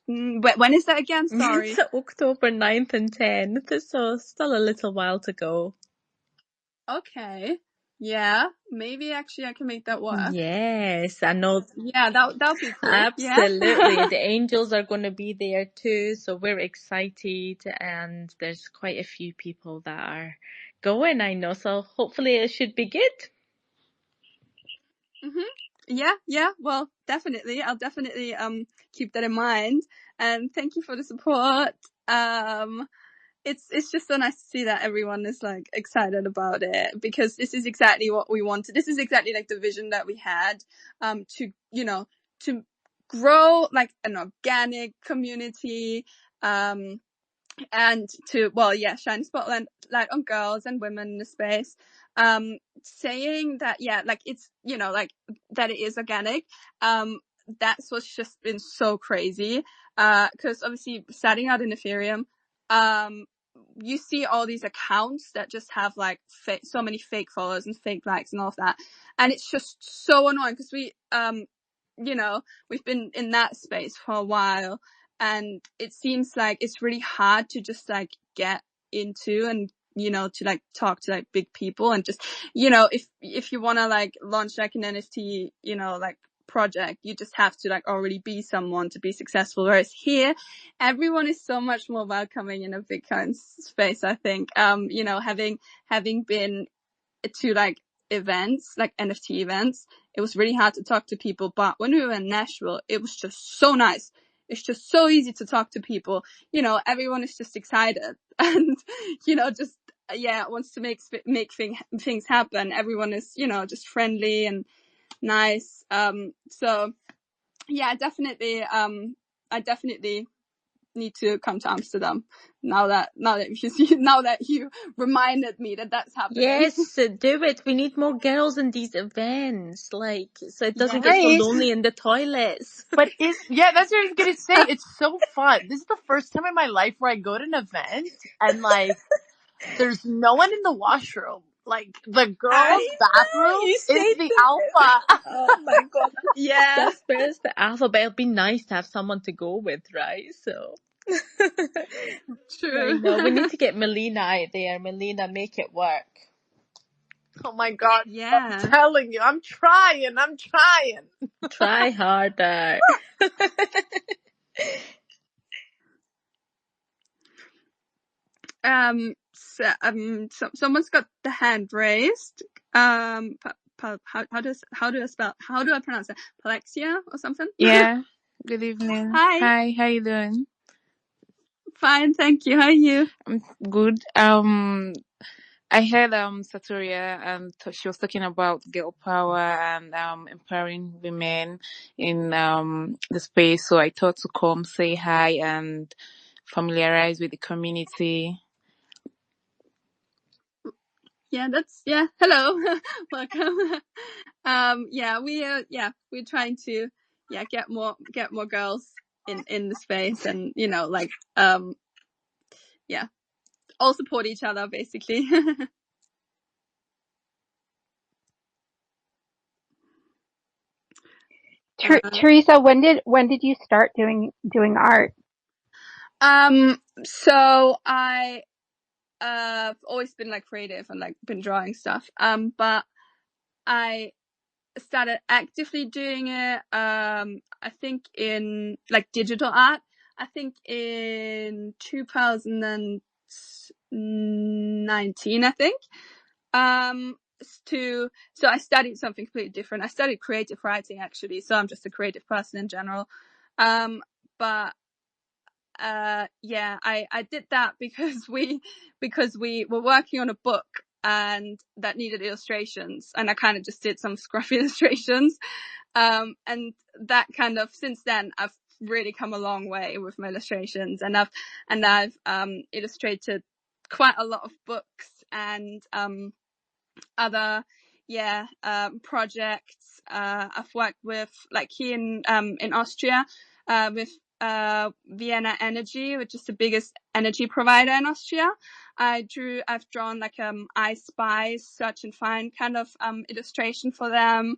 When is that again? Sorry. It's October 9th and 10th, so still a little while to go. Okay. Yeah, maybe actually I can make that work. Yes, I know. Yeah, that'll be cool. Absolutely. Yeah. The angels are going to be there too, so we're excited, and there's quite a few people that are going, I know, so hopefully it should be good. Yeah. Well, definitely. I'll definitely keep that in mind. And thank you for the support. It's just so nice to see that everyone is like excited about it, because this is exactly what we wanted. This is exactly like the vision that we had, to grow like an organic community, and to, shine a spotlight on girls and women in the space, saying that, like it's, like that it is organic. That's what's just been so crazy, because obviously starting out in Ethereum, you see all these accounts that just have like so many fake followers and fake likes and all of that, and it's just so annoying because we've been in that space for a while, and it seems like it's really hard to just like get into and to like talk to like big people, and just if you want to like launch like an NFT like project, you just have to like already be someone to be successful, whereas here everyone is so much more welcoming in a Bitcoin space. I think having been to like events, like NFT events, it was really hard to talk to people, but when we were in Nashville, it was just so nice. It's just so easy to talk to people. Everyone is just excited and just wants to make things happen. Everyone is just friendly, and Nice. So yeah, definitely. I definitely need to come to Amsterdam now that you reminded me that that's happening. Yes, do it. We need more girls in these events, like, so it doesn't get so Right. lonely in the toilets. But that's what I was gonna say. It's so fun. This is the first time in my life where I go to an event and like there's no one in the washroom. Like the girls' I know, bathroom you is say the that. alpha. Oh my god. Yeah, That's the alphabet. It'd be nice to have someone to go with, right? So I true. know. We need to get Melina out there. Melina, make it work. Oh my god. Yeah. I'm telling you, I'm trying. Try harder. So someone's got the hand raised. How do I pronounce it? Palexia or something? Yeah. Good evening. Hi. How you doing? Fine, thank you. How are you? I'm good. I heard Satoria and she was talking about girl power and empowering women in the space. So I thought to come say hi and familiarize with the community. Yeah, hello. Welcome. We're trying to get more girls in the space, and all support each other basically. Teresa, when did you start doing art? So I've always been like creative and like been drawing stuff. But I started actively doing it. I think in like digital art. I think in 2019. I think. So I studied something completely different. I studied creative writing actually. So I'm just a creative person in general. But I did that because we were working on a book and that needed illustrations, and I kind of just did some scruffy illustrations. And that kind of, since then I've really come a long way with my illustrations, and I've illustrated quite a lot of books and other projects. I've worked with, like, here in Austria, with Vienna Energy, which is the biggest energy provider in Austria. I've drawn like I Spy, Search and Find kind of illustration for them.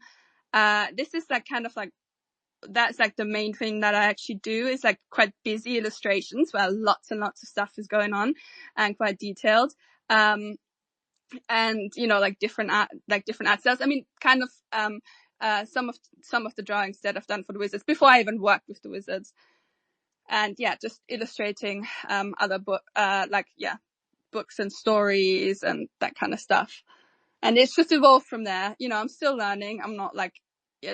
This is like kind of like, that's like the main thing that I actually do, is like quite busy illustrations where lots and lots of stuff is going on and quite detailed. And like different art styles. I mean, kind of some of the drawings that I've done for the Wizards before I even worked with the Wizards, and just illustrating other books and stories and that kind of stuff. And it's just evolved from there. I'm still learning. I'm not like,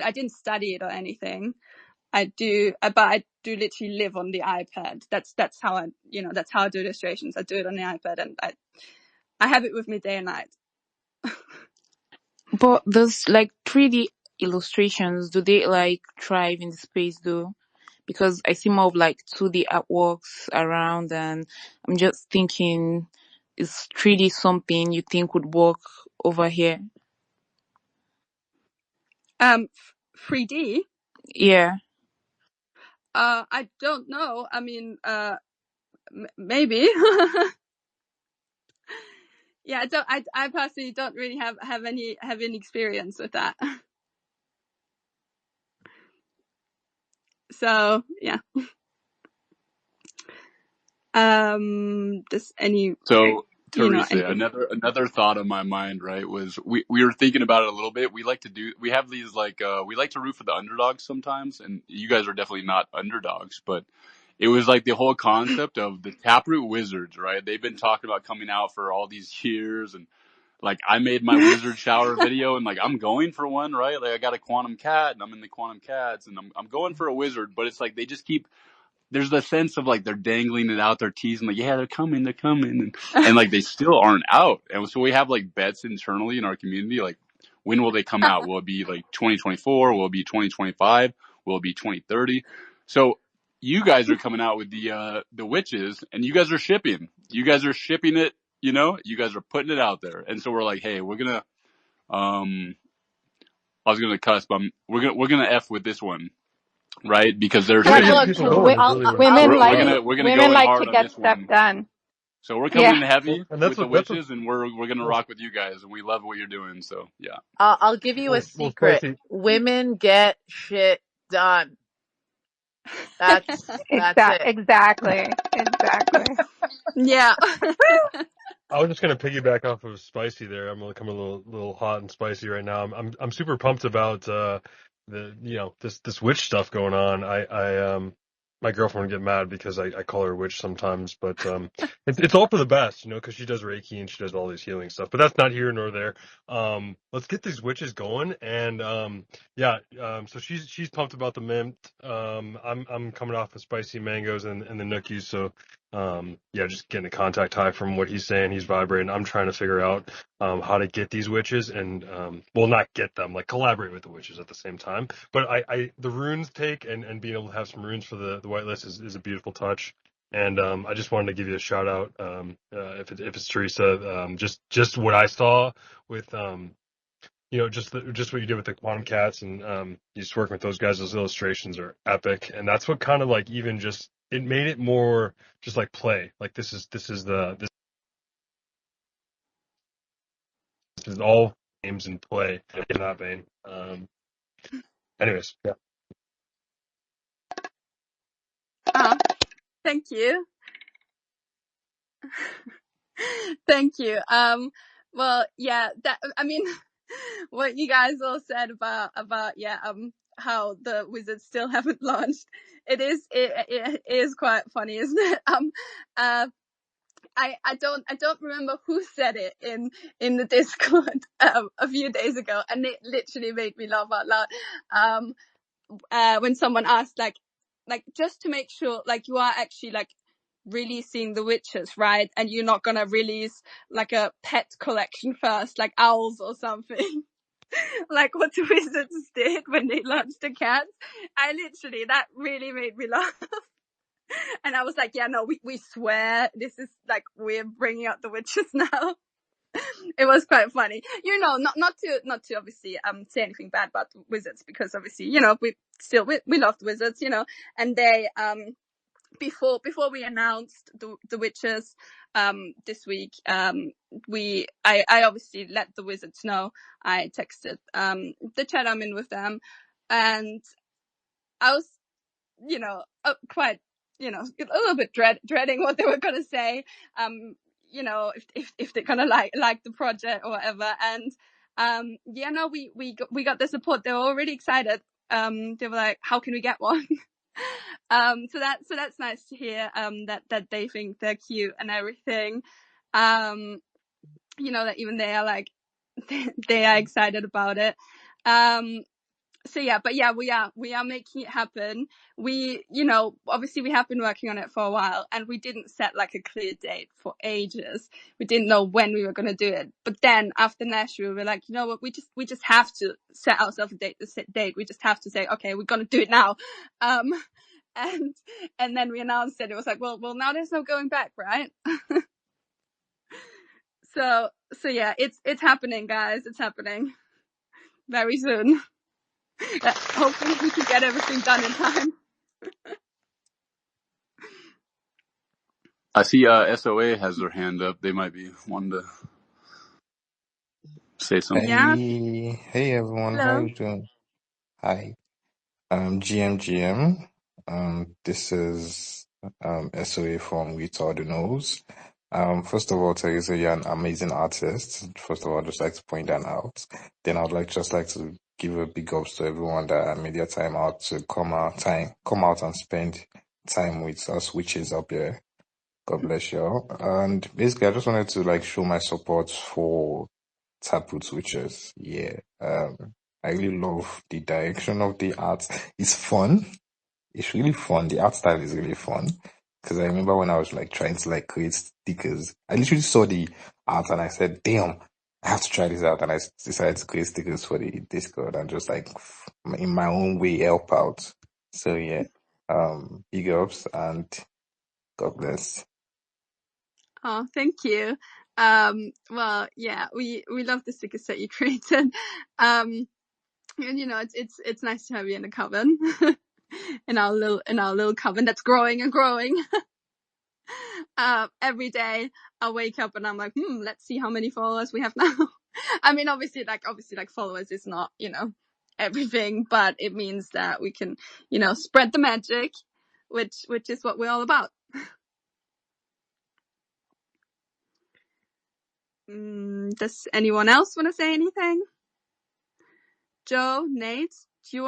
I didn't study it or anything. But I do literally live on the iPad. That's how I do illustrations. I do it on the iPad, and I have it with me day and night. But those like 3D illustrations, do they like thrive in the space though? Because I see more of like 2D artworks around, and I'm just thinking, is 3D something you think would work over here? 3D? Yeah. I don't know. I mean, maybe. Yeah, I personally don't really have any experience with that. So yeah. Does any? So Teresa, anything? another thought on my mind, right, was we were thinking about it a little bit. We have these like we like to root for the underdogs sometimes, and you guys are definitely not underdogs, but it was like the whole concept of the Taproot Wizards, right? They've been talking about coming out for all these years, and like I made my wizard shower video, and like I'm going for one, right? Like I got a quantum cat, and I'm in the quantum cats, and I'm going for a wizard, but it's like they just keep, there's the sense of like they're dangling it out, they're teasing like, yeah, they're coming, and like they still aren't out. And so we have like bets internally in our community, like when will they come out? Will it be like 2024? Will it be 2025? Will it be 2030? So you guys are coming out with the witches, and you guys are shipping. You guys are shipping it. You know, you guys are putting it out there, and so we're like, hey, we're gonna. I was gonna cuss, but we're gonna f with this one, right? Because they're Well, shipping. look, So women we're like gonna go in like hard to on get this stuff one. done. So we're coming in Yeah. heavy And with the witches, and we're gonna rock with you guys, and we love what you're doing. So yeah. I'll give you a secret. Women get shit done. That's it. Exactly. Yeah. I was just gonna piggyback off of Spicy there. I'm gonna come a little hot and spicy right now. I'm super pumped about this witch stuff going on. I my girlfriend would get mad because I call her a witch sometimes, but it's all for the best, you know, because she does Reiki and she does all these healing stuff. But that's not here nor there. Let's get these witches going, and so she's pumped about the mint. I'm coming off of spicy mangoes and the nookies, so just getting a contact high from what he's saying. He's vibrating. I'm trying to figure out how to get these witches and not get them, like collaborate with the witches at the same time. But the runes take and being able to have some runes for the whitelist is a beautiful touch. And I just wanted to give you a shout out if it's Teresa, just what I saw with just what you did with the quantum cats and you just working with those guys. Those illustrations are epic, and that's what kind of like even just it made it more just like play. Like this is all games and play in that vein. Anyways, yeah. Thank you. Thank you. Well, yeah, what you guys all said about how the wizards still haven't launched. It is quite funny, isn't it? I don't remember who said it in the Discord a few days ago, and it literally made me laugh out loud. When someone asked like just to make sure like you are actually like releasing the witches, right? And you're not gonna release like a pet collection first, like owls or something. Like what the wizards did when they launched the cats. That really made me laugh. And I was like, yeah, no, we swear this is like, we're bringing out the witches now. It was quite funny, you know, not to obviously say anything bad about the wizards, because obviously, you know, we love the wizards, you know, and they before we announced the witches this week, I obviously let the wizards know. I texted the chat I'm in with them, and I was, you know, quite, you know, a little bit dreading what they were gonna say, you know, if they're gonna like the project or whatever. And we got the support. They were all really excited. They were like, how can we get one? So that's nice to hear, that they think they're cute and everything. You know, that even they are like, they are excited about it. So yeah, but yeah, we are making it happen. We, you know, obviously we have been working on it for a while, and we didn't set like a clear date for ages. We didn't know when we were going to do it. But then after Nashville, we were like, you know what, we just have to set ourselves a date. We just have to say, okay, we're going to do it now. And then we announced it. It was like, well, now there's no going back, right? So yeah, it's happening, guys. It's happening very soon. Hopefully we can get everything done in time. I see SOA has their hand up. They might be wanting to say something. Hey everyone, how you doing? Hi. GM. This is SOA from With All the Knows. First of all, Teresa, you're an amazing artist. First of all, I'd just like to point that out. Then I would just like to give a big ups to everyone that made their time out to come out and spend time with us witches up here. God bless y'all. And basically, I just wanted to like show my support for Taproot Witches. Yeah. I really love the direction of the art. It's fun. It's really fun. The art style is really fun. Because I remember when I was like trying to like create stickers, I literally saw the art and I said, damn, I have to try this out, and I decided to create stickers for the Discord and just like in my own way help out. So yeah, big ups and God bless. Oh, thank you. Well, yeah, we love the stickers that you created. And you know, it's nice to have you in the coven, in our little coven that's growing and growing. Every day I wake up and I'm like, let's see how many followers we have now. I mean, obviously followers is not, you know, everything, but it means that we can, you know, spread the magic, which is what we're all about. Does anyone else want to say anything? Joe, Nate, do you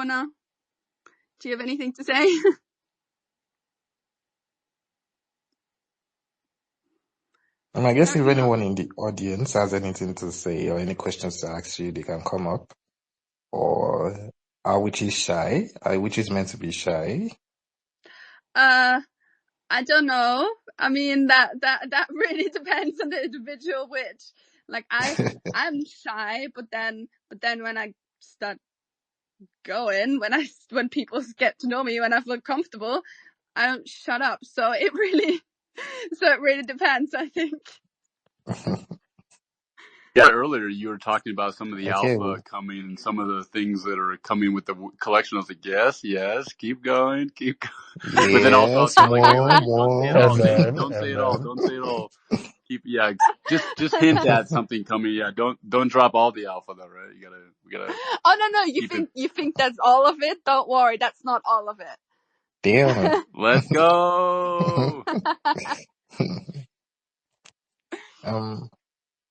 have anything to say? I guess if anyone in the audience has anything to say or any questions to ask you, they can come up. Or are witches shy? Are witches meant to be shy? I don't know. I mean, that really depends on the individual witch. Like I'm shy, but then when I start going, when people get to know me, when I feel comfortable, I don't shut up. So it really depends, I think. Yeah, earlier you were talking about some of the Okay. alpha coming and some of the things that are coming with the collection. I was like, yes, keep going. But then also I was Yes, kind of like, wait, don't say it more. all, Nate. Amen. Don't say it all. Amen. Don't say it all. Just hint at something coming. Yeah, don't drop all the alpha though, right? We gotta. Oh no, you think that's all of it? Don't worry, that's not all of it. Damn. Let's go.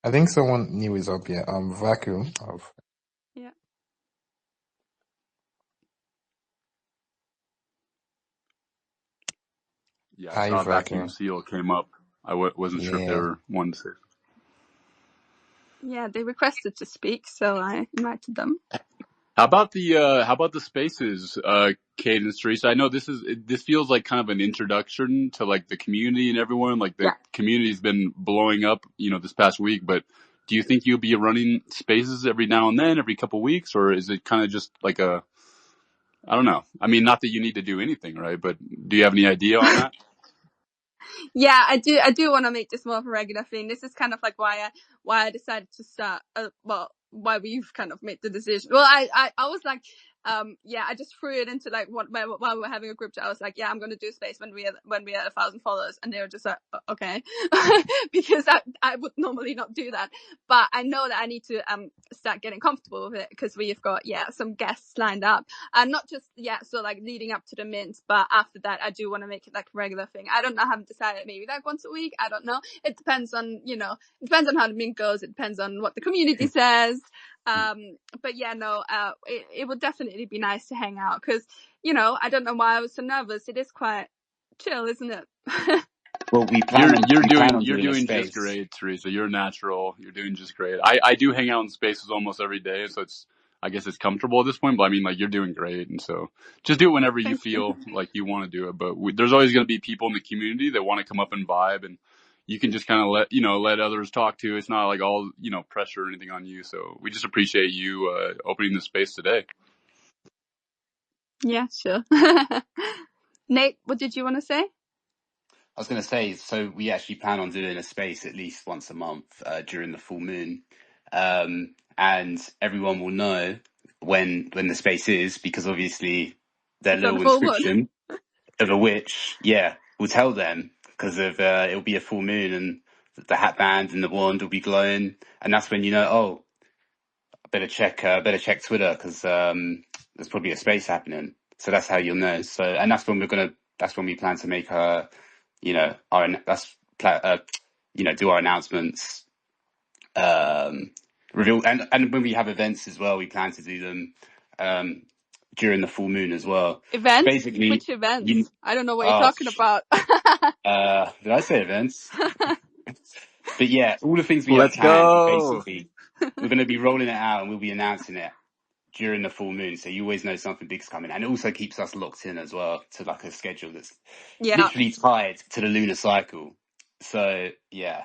I think someone new is up here. Vacuum. Yeah. Yeah, I Hi, saw Vacuum Vacuum. Seal came up. I wasn't sure if they Yeah. were one to say. Yeah, they requested to speak, so I invited them. How about the spaces, Cadence Teresa? I know this feels like kind of an introduction to like the community and everyone. Like the community's been blowing up, you know, this past week. But do you think you'll be running spaces every now and then, every couple of weeks, or is it kind of just like I don't know. I mean, not that you need to do anything, right? But do you have any idea on that? Yeah, I do want to make this more of a regular thing. This is kind of like why I decided to start. Why we've kind of made the decision. Well, I was like, I just threw it into like while we were having a group chat. I was like, yeah, I'm going to do space when we are 1,000 followers, and they were just like, okay, because I would normally not do that, but I know that I need to start getting comfortable with it because we've got some guests lined up, and not just so like leading up to the mint, but after that I do want to make it like a regular thing. I don't know, I haven't decided, maybe like once a week, I don't know. It depends on how the mint goes. It depends on what the community says. But it would definitely be nice to hang out because, I don't know why I was so nervous. It is quite chill, isn't it? Well, we plan on You're doing a doing space. just great, Teresa. You're natural. You're doing just great. I do hang out in spaces almost every day, so I guess it's comfortable at this point, but I mean, like, you're doing great. And so just do it whenever you feel like you want to do it. But there's always going to be people in the community that want to come up and vibe, and you can just kind of let others talk too. It's not like all, pressure or anything on you. So we just appreciate you, opening the space today. Yeah, sure. Nate, what did you want to say? I was going to say, so we actually plan on doing a space at least once a month during the full moon. And everyone will know when the space is, because obviously their little inscription of a witch, will tell them, because of it'll be a full moon and the hat band and the wand will be glowing. And that's when better check Twitter, because there's probably a space happening. So that's how you'll know. So, and that's when we plan to make our do our announcements, reveal, and when we have events as well, we plan to do them during the full moon as well. Events? So basically, which events? I don't know what you're talking about. Did I say events? But yeah, all the things we have Let's planned, go. basically, we're going to be rolling it out and we'll be announcing it during the full moon, so you always know something big's coming, and it also keeps us locked in as well to like a schedule that's literally tied to the lunar cycle. So yeah,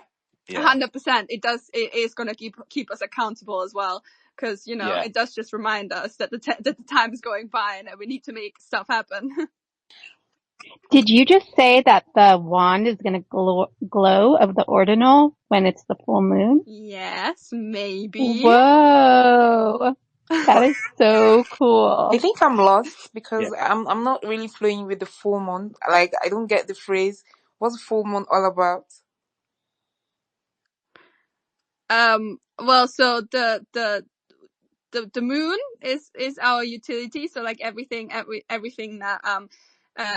Yeah. 100%. It is going to keep us accountable as well. Because, you know, Yeah. it does just remind us that that the time is going by and that we need to make stuff happen. Did you just say that the wand is going to glow of the ordinal when it's the full moon? Yes, maybe. Whoa. That is so I cool. think I'm lost Yeah. because I'm not really flowing with the full moon. Like I don't get the phrase. What's full moon all about? Well, so the moon is our utility. So like everything that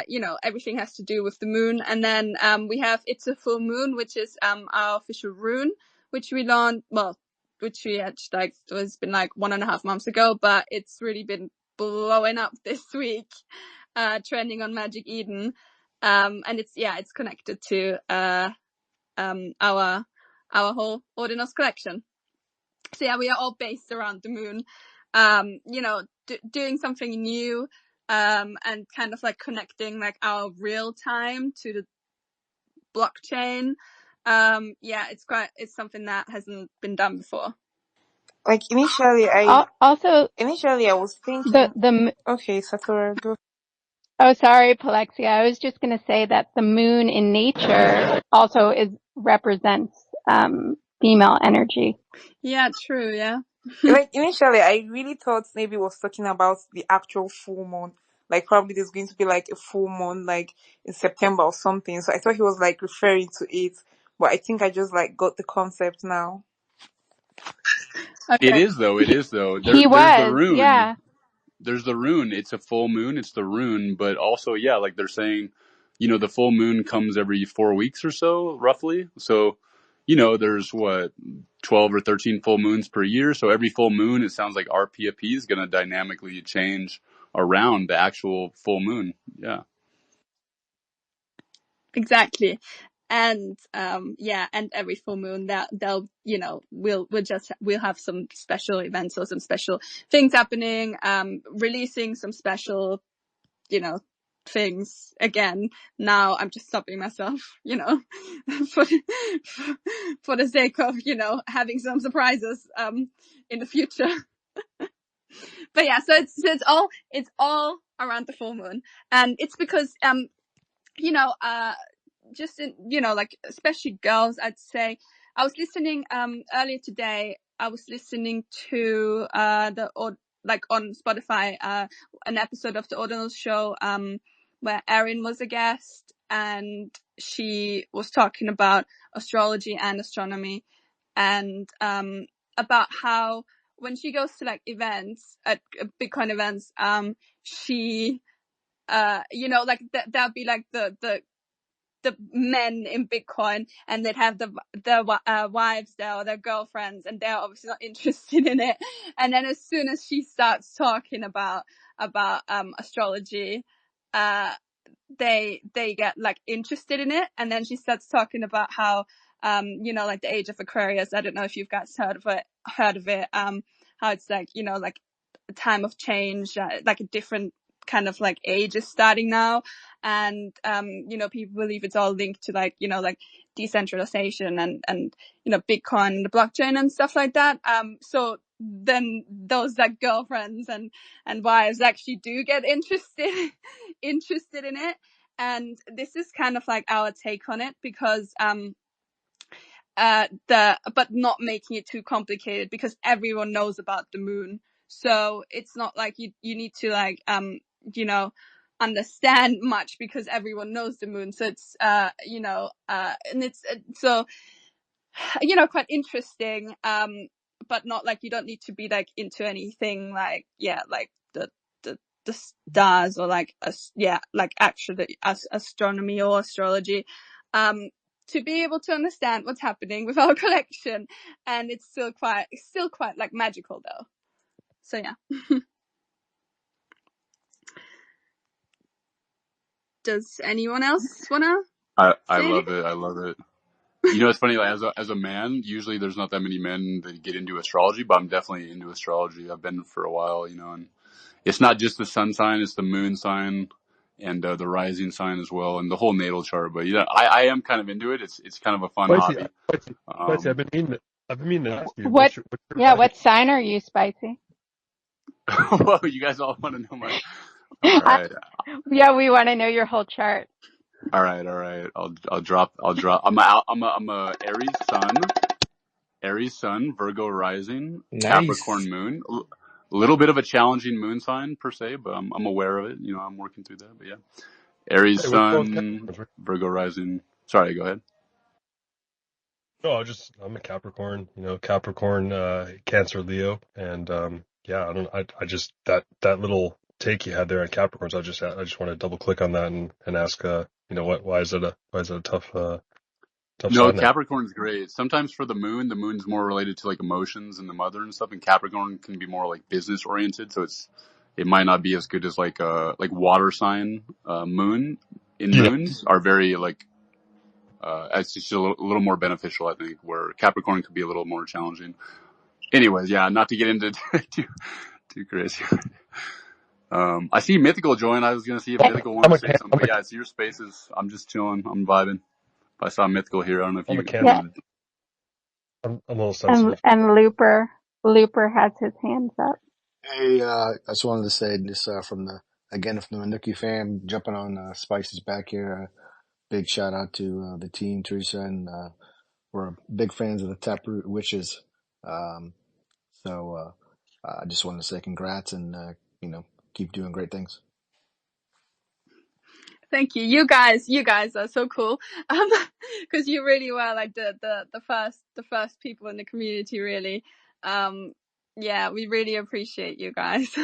you know, everything has to do with the moon. And then we have It's a Full Moon, which is our official rune, which we launched, well, which we had like, it was been like 1.5 months ago, but it's really been blowing up this week, trending on Magic Eden. And it's connected to our whole Ordinals collection. So yeah, we are all based around the moon. You know, doing something new, and kind of like connecting like our real time to the blockchain. Yeah, it's something that hasn't been done before. Like initially Also, I was thinking. the Okay, Sakura, go. oh, sorry, Palexia. I was just going to say that the moon in nature also represents female energy. Yeah, true. Yeah. Like initially, I really thought maybe it was talking about the actual full moon. Like probably there's going to be like a full moon like in September or something. So I thought he was like referring to it, but I think I just like got the concept now. It Okay. is though. It is though. He There's the was, rune. yeah. There's the rune. It's a full moon. It's the rune, but also, yeah, like they're saying, the full moon comes every 4 weeks or so, roughly. So, there's what, 12 or 13 full moons per year. So every full moon, it sounds like our PFP is going to dynamically change around the actual full moon. Yeah. Exactly. And yeah, and every full moon that they'll, we'll have some special events or some special things happening, releasing some special, things again. Now I'm just stopping myself, for for the sake of, having some surprises in the future. But yeah, so it's all around the full moon. And it's because just in, like, especially girls, I'd say. I was listening earlier today. I was listening to like on Spotify, an episode of the Ordinal Show, where Erin was a guest, and she was talking about astrology and astronomy, and about how when she goes to like events at Bitcoin events, she like that'd be like the men in Bitcoin, and they'd have their wives there or their girlfriends, and they're obviously not interested in it. And then as soon as she starts talking about astrology, they get like interested in it. And then she starts talking about how like the age of Aquarius. I don't know if you guys heard of it. How it's like, like a time of change, like a different kind of like age is starting now. And people believe it's all linked to like, like decentralization and Bitcoin, the blockchain and stuff like that. So then those like girlfriends and wives actually do get interested in it. And this is kind of like our take on it, because but not making it too complicated, because everyone knows about the moon. So it's not like you need to like understand much, because everyone knows the moon. So it's and it's so quite interesting, but not like, you don't need to be like into anything like, like the stars, or like like actually astronomy or astrology, to be able to understand what's happening with our collection. And it's still quite like magical though. So yeah. Does anyone else wanna I say love anything? it. I love it. It's funny, like as a man, usually there's not that many men that get into astrology, but I'm definitely into astrology. I've been for a while, and it's not just the sun sign, it's the moon sign. and the rising sign as well, and the whole natal chart. But yeah, I am kind of into it. It's kind of a fun Spicy, hobby. spicy. I've been meaning to ask you. What? What's your Yeah, rising? what sign are you, Spicy? Whoa, you guys all want to know my? All right, Yeah, we want to know your whole chart. all right, all right. I'll drop. I'm a Aries sun, Virgo rising, Nice. Capricorn moon. A little bit of a challenging moon sign per se, but I'm aware of it. You know, I'm working through that. But yeah, Aries Hey, what's going sun, on? Virgo rising. Sorry, go ahead. No, I'm a Capricorn, Capricorn, Cancer, Leo, and yeah, I just that little take you had there on Capricorns. I just want to double click on that and ask, why is it a tough No, sign there? Capricorn's great. Sometimes for the moon's more related to like emotions and the mother and stuff, and Capricorn can be more like business oriented. So it might not be as good as like water sign moon in Yeah, moons are very like it's just a little more beneficial, I think, where Capricorn could be a little more challenging. Anyways, yeah, not to get into too crazy. I see Mythical join. I was gonna see if Mythical I'm wanted a to say something, but yeah, it's your spaces. I'm just chilling. I'm vibing. I saw Mythical here. I don't know if I'm a you Cancer. Yeah, wanted. I'm a little and sensitive. Looper has his hands up. Hey, I just wanted to say this from the Nuki fam, jumping on Spice's back here. Big shout out to the team, Teresa, and we're big fans of the Taproot Witches. Um, so I just wanted to say congrats and keep doing great things. Thank you. You guys are so cool. Cause you really were like the first people in the community, really. Yeah, we really appreciate you guys.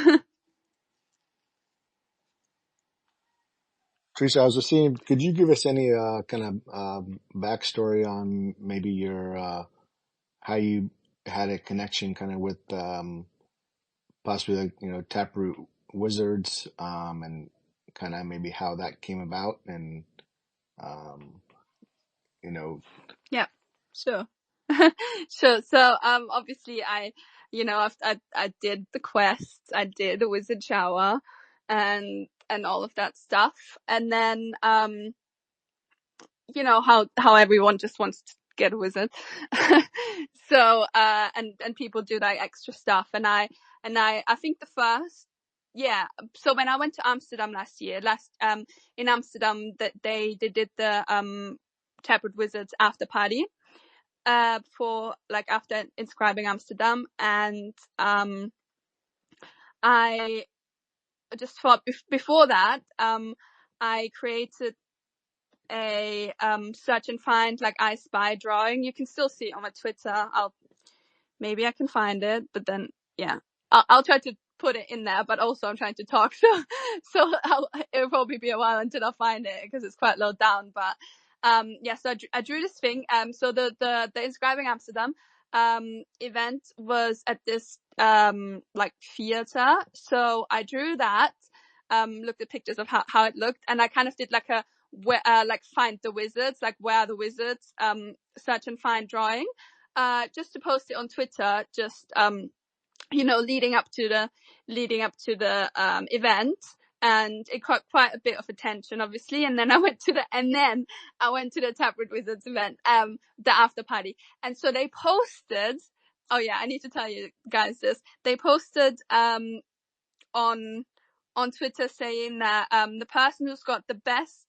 Teresa, I was just seeing, could you give us any kind of backstory on maybe your how you had a connection kind of with possibly like, Taproot Wizards, and kind of maybe how that came about and, um, you know, Yeah, sure. Sure. So, obviously I did the quests, I did the wizard shower and all of that stuff. And then, how everyone just wants to get a wizard. So, and people do that extra stuff. And I think yeah. So when I went to Amsterdam in Amsterdam, that they did the, Taproot Wizards after party, for like after inscribing Amsterdam. And, I just thought before that, I created a search and find like I Spy drawing. You can still see it on my Twitter. Maybe I can find it, but then yeah, I'll try to put it in there. But also I'm trying to talk, so it'll probably be a while until I find it because it's quite low down. But yeah, so I drew this thing. So the Inscribing Amsterdam event was at this like theater. So I drew that. Looked at pictures of how it looked, and I kind of did like a like find the wizards, like where the wizards search and find drawing, just to post it on Twitter, just leading up to the event. And it caught quite a bit of attention, obviously. And then I went to the Taproot Wizards event, the after party. And so they posted, oh yeah, I need to tell you guys this. They posted on Twitter saying that the person who's got the best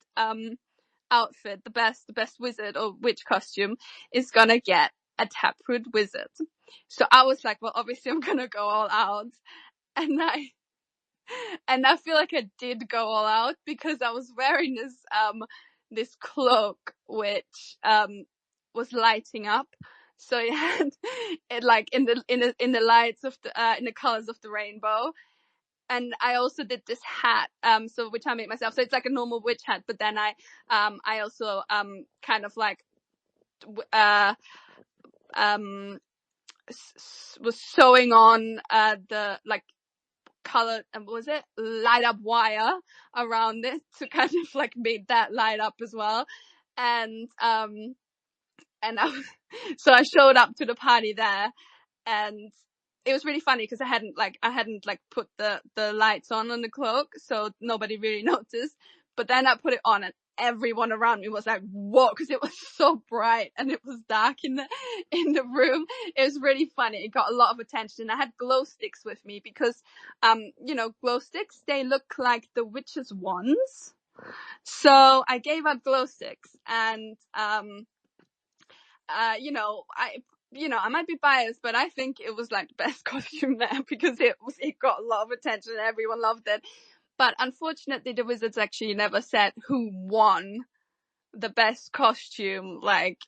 outfit, the best wizard or witch costume, is gonna get a Taproot Wizard. So I was like, well, obviously I'm gonna go all out, and I feel like I did go all out because I was wearing this cloak which was lighting up. So it had it like in the lights of the in the colors of the rainbow. And I also did this hat, so which I made myself. So it's like a normal witch hat, but then I also kind of like was sewing on the like color, and was it light up wire around it to kind of like make that light up as well. And so I showed up to the party there, and it was really funny because I hadn't put the lights on the cloak, so nobody really noticed. But then I put it on, and everyone around me was like, "Whoa!" Because it was so bright and it was dark in the room. It was really funny. It got a lot of attention. I had glow sticks with me because, glow sticks, they look like the witch's wands. So I gave out glow sticks, and I might be biased, but I think it was like the best costume there because it got a lot of attention. Everyone loved it. But unfortunately, the Wizards actually never said who won the best costume, like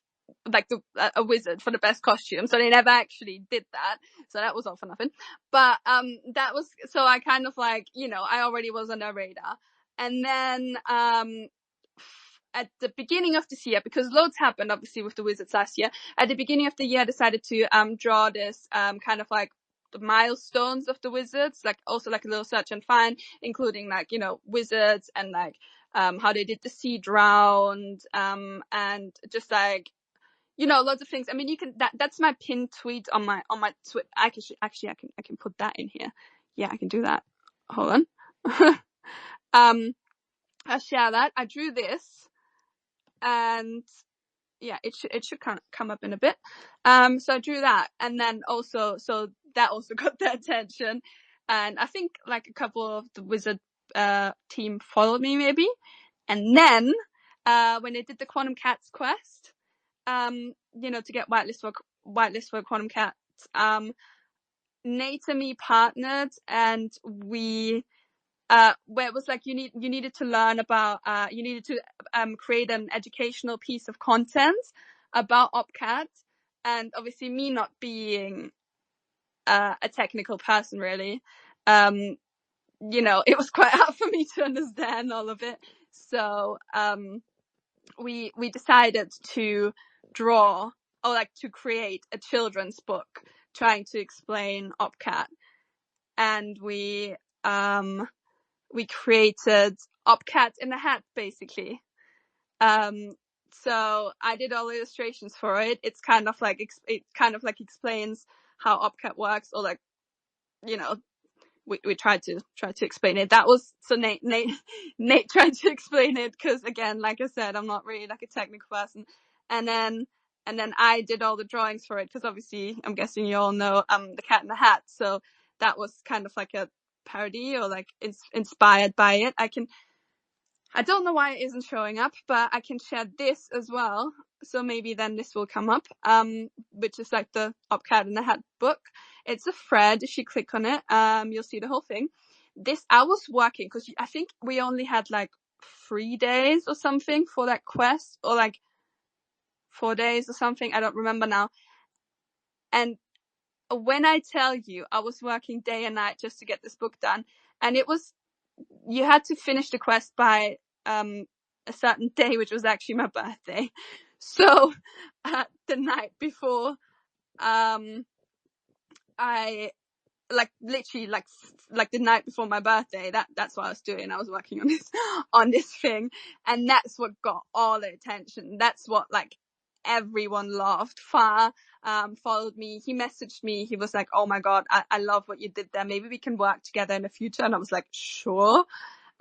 a wizard for the best costume. So they never actually did that. So that was all for nothing. But that was, so I kind of like, I already was on their radar. And then at the beginning of this year, because loads happened obviously with the Wizards last year, at the beginning of the year I decided to draw this kind of like the milestones of the Wizards, like also like a little search and find, including like, Wizards and like how they did the seed round, and just like, loads of things. I mean, you can, that's my pinned tweet on my Twitter. I can put that in here. Yeah, I can do that. Hold on. I'll share that. I drew this, and yeah, it should come up in a bit. So I drew that, and then also, so that also got their attention, and I think like a couple of the Wizard team followed me maybe, and then when they did the Quantum Cats quest, to get whitelist for Quantum Cats, Nate and me partnered, and we where it was like you needed to learn about you needed to create an educational piece of content about OpCat, and obviously me not being a technical person really, it was quite hard for me to understand all of it. So we decided to draw, or like to create a children's book trying to explain OpCat, and we created OpCat in a hat, basically. So I did all the illustrations for it. It's kind of like explains how OpCat works, or like, we tried to explain it. That was, so Nate tried to explain it, because again, like I said, I'm not really like a technical person. And then I did all the drawings for it, because obviously I'm guessing you all know the Cat in the Hat. So that was kind of like a parody, or like inspired by it. I don't know why it isn't showing up, but I can share this as well. So maybe then this will come up, which is like the OpCat in the Hat book. It's a thread. If you click on it, you'll see the whole thing. This, I was working, because I think we only had like 3 days or something for that quest, or like 4 days or something. I don't remember now. And when I tell you, I was working day and night just to get this book done. And you had to finish the quest by a certain day, which was actually my birthday. So the night before, I literally the night before my birthday, that's what I was doing. I was working on this thing, and that's what got all the attention. That's what like everyone loved. Far followed me. He messaged me. He was like, "Oh my god, I love what you did there. Maybe we can work together in the future." And I was like, "Sure."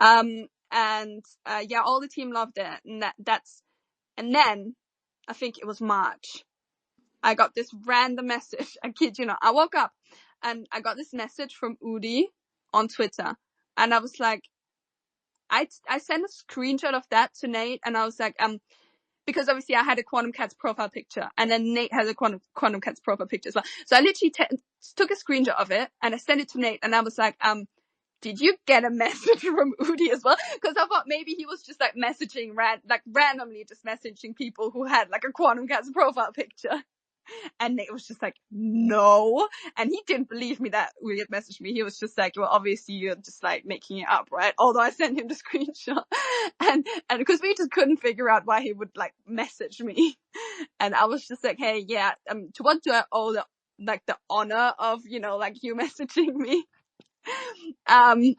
Yeah, all the team loved it, and then I think it was March, I got this random message. I kid you not. I woke up and I got this message from Udi on Twitter, and I was like, I sent a screenshot of that to Nate, and I was like, because obviously I had a Quantum Cats profile picture, and then Nate has a Quantum Cats profile picture as well. So I literally took a screenshot of it, and I sent it to Nate, and I was like, did you get a message from Udi as well? Because I thought maybe he was just like messaging randomly, just messaging people who had like a Quantum Cats profile picture. And Nate was just like, no. And he didn't believe me that Udi had messaged me. He was just like, well, obviously you're just like making it up, right? Although I sent him the screenshot, and because we just couldn't figure out why he would like message me. And I was just like, hey, yeah, to what do I owe the honor of, like you messaging me? And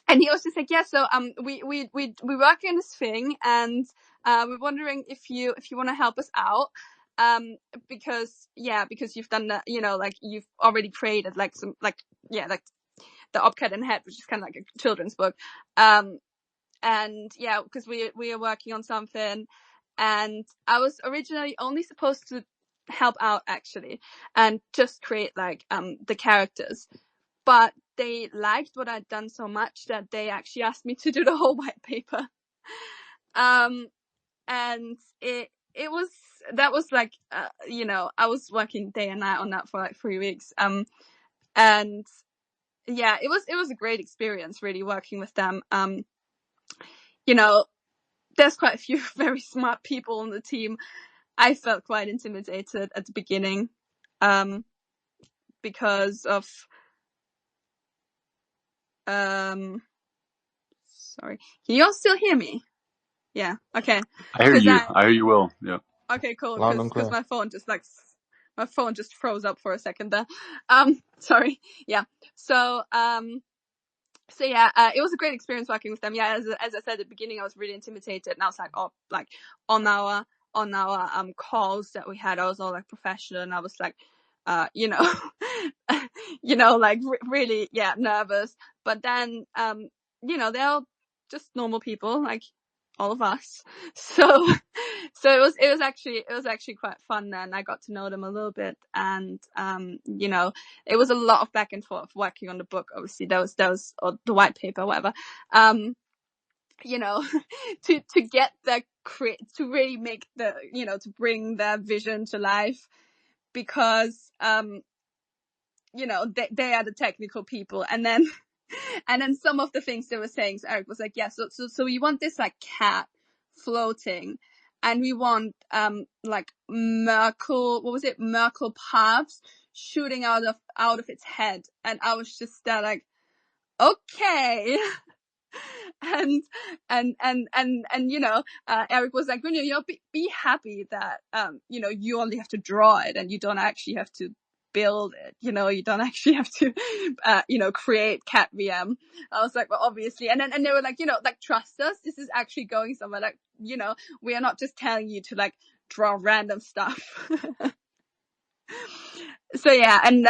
he was just like, yeah, so we work in this thing, and we're wondering if you want to help us out. because you've done that, you know, like you've already created like some, like, yeah, like the Obcat in Head, which is kind of like a children's book. And yeah, because we are working on something, and I was originally only supposed to help out actually and just create like the characters, but they liked what I'd done so much that they actually asked me to do the whole white paper. And it was, that was like, you know, I was working day and night on that for like 3 weeks. And yeah, it was a great experience really working with them. You know, there's quite a few very smart people on the team. I felt quite intimidated at the beginning, because of, sorry, can you all still hear me? Yeah, okay. I hear you. I hear you well. Yeah. Okay, cool. Loud and Because clear. my phone just froze up for a second there. Sorry. Yeah. So yeah, it was a great experience working with them. Yeah, as I said at the beginning, I was really intimidated, and I was like, oh, like on our calls that we had, I was all like professional, and I was like, you know, you know, like really, yeah, nervous. But then, you know, they're all just normal people, like all of us. So it was actually quite fun then. I got to know them a little bit, and you know, it was a lot of back and forth working on the book. Obviously, there was or the white paper, whatever. You know, to get to really make the, you know, to bring their vision to life, because you know, they are the technical people, and then some of the things they were saying, so Eric was like, yeah, so we want this like cat floating, and we want like Merkle paths shooting out of its head, and I was just there like, okay. and you know, Eric was like, you know, be happy that you know, you only have to draw it and you don't actually have to build it, you know, you don't actually have to you know, create cat VM. I was like, well, obviously. And they were like, you know, like, trust us, this is actually going somewhere, like, you know, we are not just telling you to like draw random stuff. So yeah, and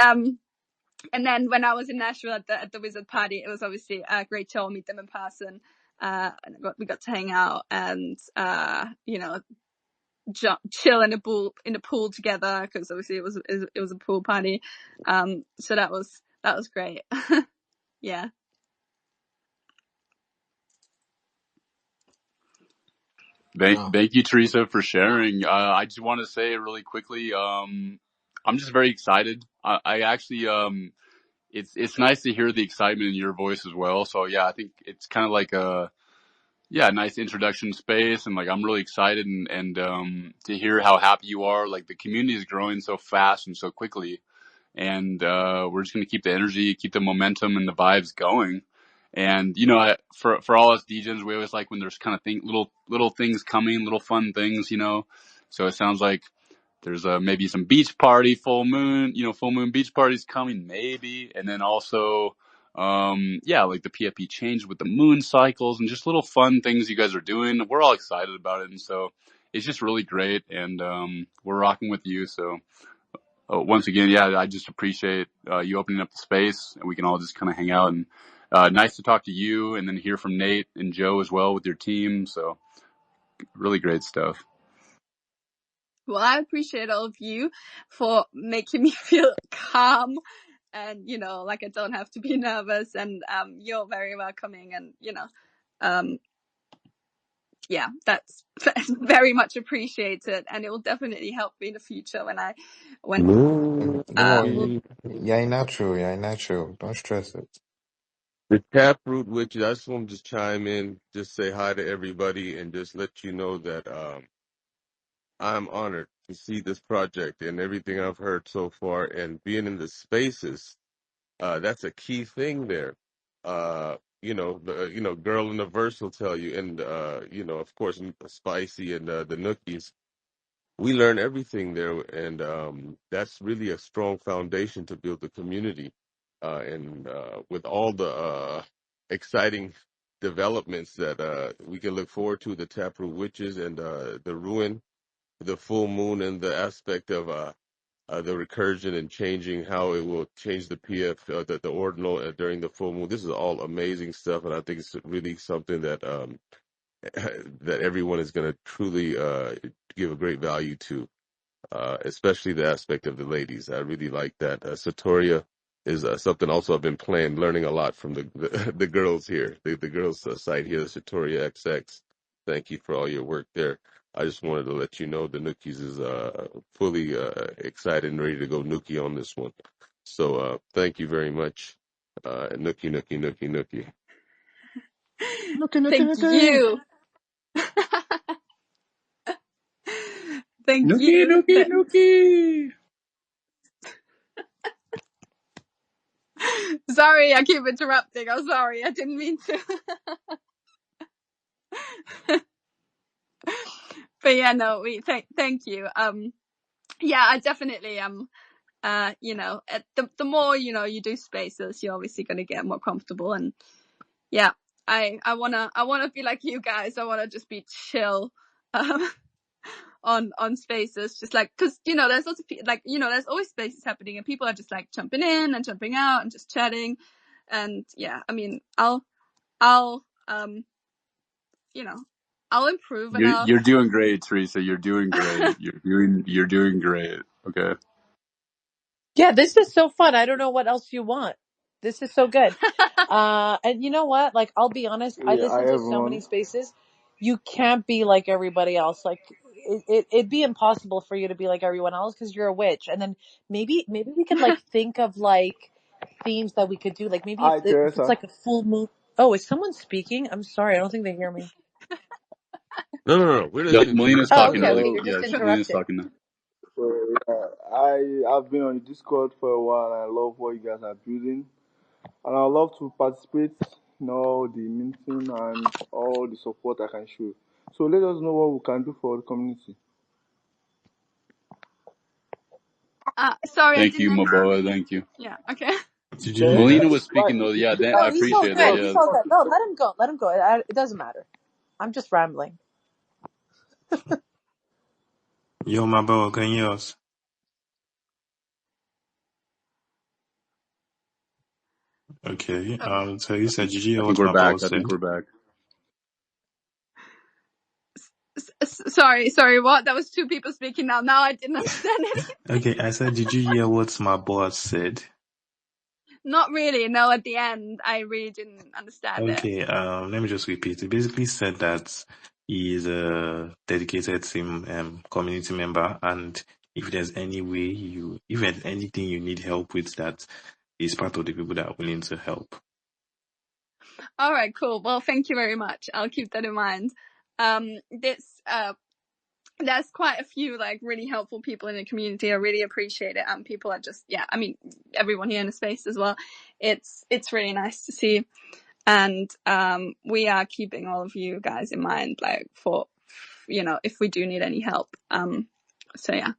then when I was in Nashville at the Wizard Party, it was obviously great to all meet them in person. And we got to hang out and you know, chill in the pool together, because obviously it was a pool party. So that was great. Yeah. Thank you, Teresa, for sharing. I just want to say really quickly, I'm just very excited. I actually, it's nice to hear the excitement in your voice as well. So yeah, I think it's kind of like a nice introduction space, and like I'm really excited and to hear how happy you are. Like the community is growing so fast and so quickly, and we're just gonna keep the energy, keep the momentum and the vibes going. And you know, for all us DJs, we always like when there's kind of little things coming, little fun things, you know. So it sounds like there's maybe some beach party, full moon beach parties coming, maybe. And then also, yeah, like the PFP change with the moon cycles and just little fun things you guys are doing. We're all excited about it. And so it's just really great. And, we're rocking with you. So once again, yeah, I just appreciate, you opening up the space, and we can all just kind of hang out, and, nice to talk to you and then hear from Nate and Joe as well with your team. So really great stuff. Well, I appreciate all of you for making me feel calm, and you know, like I don't have to be nervous, and you're very welcoming, and you know, yeah, that's very much appreciated, and it will definitely help me in the future when Don't we'll, worry. Yeah, natural. Don't stress it. The Taproot Witches, I just want to just chime in, just say hi to everybody, and just let you know that I'm honored to see this project and everything I've heard so far, and being in the spaces. That's a key thing there. You know, Girl in the Verse will tell you, and you know, of course, Spicy and the Nookies. We learn everything there, and that's really a strong foundation to build the community. And with all the exciting developments that we can look forward to, the Taproot Witches and the Ruin, the full moon and the aspect of the recursion and changing how it will change the PF, the ordinal during the full moon. This is all amazing stuff, and I think it's really something that that everyone is going to truly give a great value to, especially the aspect of the ladies. I really like that. Satoria is something also I've been learning a lot from the girls here, the girls side here, the Satoria XX. Thank you for all your work there. I just wanted to let you know the Nookies is fully excited and ready to go Nookie on this one. So thank you very much, Nookie, Nookie, Nookie, Nookie. Nookie, Nookie, Thank Nookie. you. Thank Nookie, you. Nookie, Nookie. Sorry, I keep interrupting. I'm sorry. I didn't mean to. But yeah, no, thank you. Yeah, I definitely you know, the more, you know, you do spaces, you're obviously going to get more comfortable. And yeah, I wanna be like you guys. I wanna just be chill, on spaces, just like, cause, you know, there's lots of like, you know, there's always spaces happening and people are just like jumping in and jumping out and just chatting. And yeah, I mean, I'll, you know, I'll improve and You're doing great, Teresa. You're doing great. You're doing great. Okay. Yeah, this is so fun. I don't know what else you want. This is so good. And you know what? Like, I'll be honest. I Yeah, hi listen to so many everyone. spaces. You can't be like everybody else. Like, it'd be impossible for you to be like everyone else because you're a witch. And then maybe we could like think of like themes that we could do. Like maybe Hi if it's Teresa. like a full moon. Oh, is someone speaking? I'm sorry. I don't think they hear me. No. We're No, listening to you. Melina's Oh, talking okay, now. okay. So You're just Yes, Melina's interrupting. talking now. I've been on Discord for a while and I love what you guys are building. And I love to participate in all the meeting and all the support I can show. So let us know what we can do for the community. sorry, I Thank didn't you, Maboa. Thank you. yeah, okay. Did you hear Melina that? was Why? speaking though. Yeah, Oh, I he's all appreciate that. good. Yeah. He's all good. No, let him go. Let him go. It doesn't matter. I'm just rambling. Yo, my boy, can you hear us? Okay. So you said, did you I hear think what we're my back. boss I think said? we're back. Sorry, what? That was two people speaking now. Now I didn't understand anything. Okay, I said, did you hear what my boss said? Not really. No, at the end, I really didn't understand it. Okay, let me just repeat. He basically said that he is a dedicated team community member, and if there's any way if there's anything you need help with, that he's part of the people that are willing to help. All right, cool. Well, thank you very much. I'll keep that in mind. There's quite a few like really helpful people in the community. I really appreciate it. And people are just, yeah, I mean, everyone here in the space as well. It's really nice to see. And, we are keeping all of you guys in mind, like for, you know, if we do need any help. So yeah.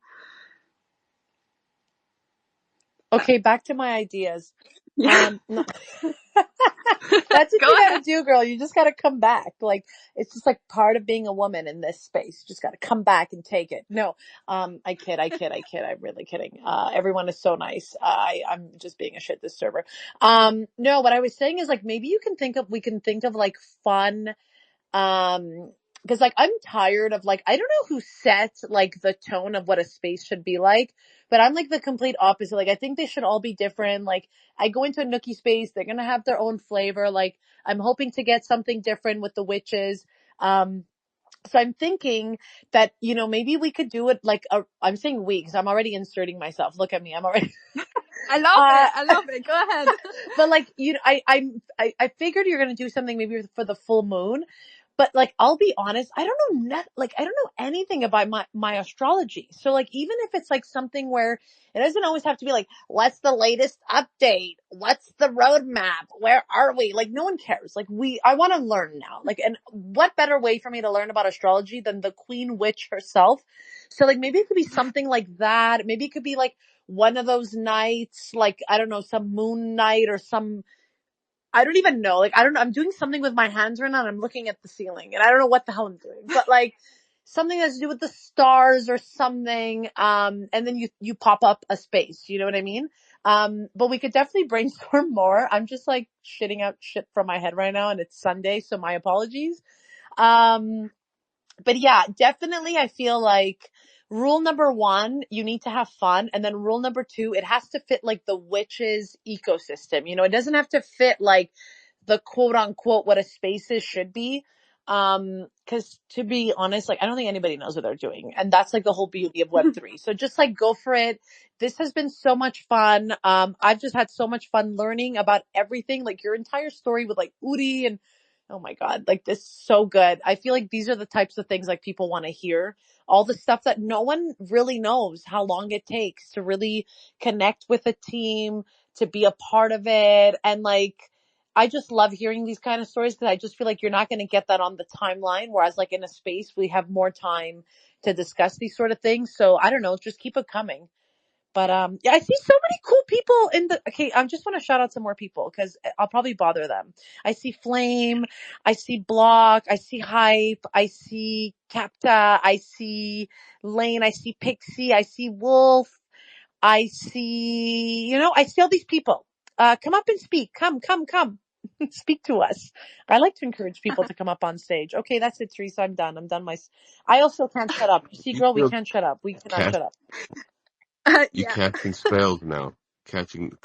Okay, back to my ideas. Yeah. No. That's what Go you ahead. gotta do, girl. You just gotta come back. Like, it's just like part of being a woman in this space. You just gotta come back and take it. No, I kid. I'm really kidding. Everyone is so nice. I'm just being a shit disturber. No, what I was saying is like, maybe we can think of like fun, because like I'm tired of like, I don't know who set like the tone of what a space should be like, but I'm like the complete opposite. Like I think they should all be different. Like I go into a nookie space, they're gonna have their own flavor. Like I'm hoping to get something different with the witches. So I'm thinking that, you know, maybe we could do it like I'm saying we, because I'm already inserting myself. Look at me, I'm already I love it. Go ahead. but like, you know, I figured you're going to do something maybe for the full moon, but like, I'll be honest, I don't know, I don't know anything about my astrology. So like, even if it's like something where it doesn't always have to be like, what's the latest update? What's the roadmap? Where are we? Like, no one cares. Like I want to learn now. Like, and what better way for me to learn about astrology than the queen witch herself? So like, maybe it could be something like that. Maybe it could be like one of those nights, like, I don't know, some moon night or I don't even know. Like, I don't know. I'm doing something with my hands right now and I'm looking at the ceiling and I don't know what the hell I'm doing, but like something that's to do with the stars or something. And then you pop up a space, you know what I mean? But we could definitely brainstorm more. I'm just like shitting out shit from my head right now, and it's Sunday, so my apologies. Um, but yeah, definitely I feel like rule number 1, you need to have fun. And then rule number 2, it has to fit like the witches ecosystem. You know, it doesn't have to fit like the quote unquote what a spaces should be. Cause to be honest, like I don't think anybody knows what they're doing. And that's like the whole beauty of Web3. So just like go for it. This has been so much fun. I've just had so much fun learning about everything, like your entire story with like Uri and oh my God, like this is so good. I feel like these are the types of things like people want to hear. All the stuff that no one really knows how long it takes to really connect with a team, to be a part of it. And like, I just love hearing these kind of stories because I just feel like you're not going to get that on the timeline. Whereas like in a space, we have more time to discuss these sort of things. So I don't know, just keep it coming. But yeah, I see so many cool people in the. Okay, I just want to shout out some more people because I'll probably bother them. I see Flame, I see Block, I see Hype, I see Capta, I see Lane, I see Pixie, I see Wolf, I see I see all these people. Come up and speak. Come. Speak to us. I like to encourage people to come up on stage. Okay, that's it, Teresa. I'm done. I also can't shut up. You see, You girl, we still can't shut up. We cannot cast shut up. you Yeah. casting spells now. Casting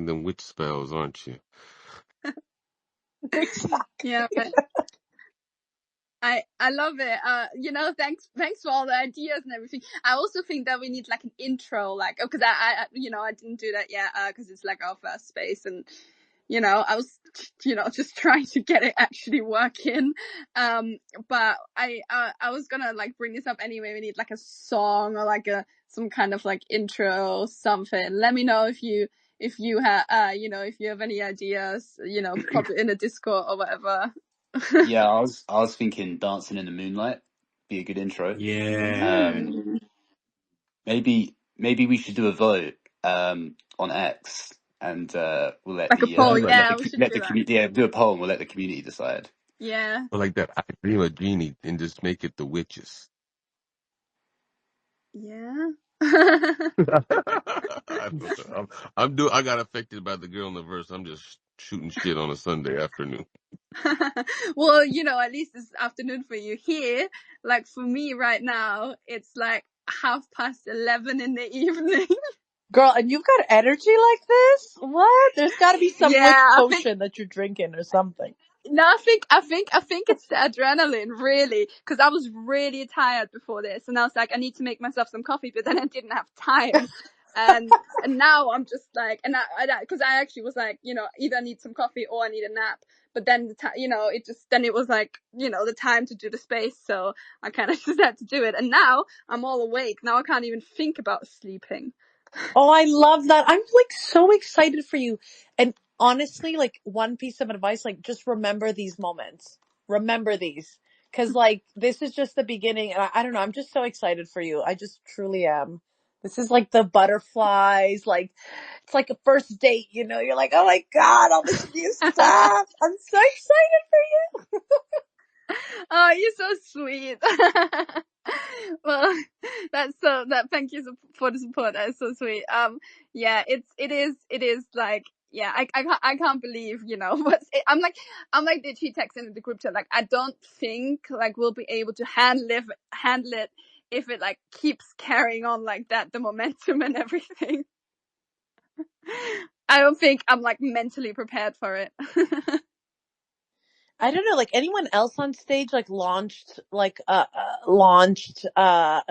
them witch spells, aren't you? Yeah. I love it. Thanks for all the ideas and everything. I also think that we need like an intro, like, because I didn't do that yet, because it's like our first space, and I was, just trying to get it actually working. But I was gonna like bring this up anyway. We need like a song or like some kind of like intro, something. Let me know if you have, if you have any ideas, pop it in the Discord or whatever. Yeah, I was thinking Dancing in the Moonlight be a good intro. Yeah. Maybe we should do a vote on X, and we'll let Like a the poll, Like yeah, we should do that. do a poll and we'll let the community decide. Yeah. like that I Dream a Genie and just make it the witches. Yeah. I got affected by the girl in the verse. I'm just shooting shit on a Sunday afternoon. Well, at least it's afternoon for you. Here, like for me right now, it's like 11:30 in the evening. Girl, and you've got energy like this? What? There's got to be some witch Yeah, I think potion that you're drinking or something. no, I think it's the adrenaline, really, because I was really tired before this, and I was like, I need to make myself some coffee, but then I didn't have time, and now I'm just like, and because I actually was like, either I need some coffee or I need a nap, but then it was like, the time to do the space, so I kind of just had to do it, and now I'm all awake. Now I can't even think about sleeping. Oh, I love that. I'm like so excited for you. And honestly, like one piece of advice, like just remember these moments. Remember these. Cause like this is just the beginning. And I don't know. I'm just so excited for you. I just truly am. This is like the butterflies. Like it's like a first date, you're like, oh my God, all this new stuff. I'm so excited for you. Oh, you're so sweet. Well, thank you for the support. That's so sweet. Yeah, it is like, yeah, I can't believe, I'm like literally texting in the group chat, like, I don't think like we'll be able to handle it if it like keeps carrying on like that, the momentum and everything. I don't think I'm like mentally prepared for it. I don't know, like anyone else on stage, like launched a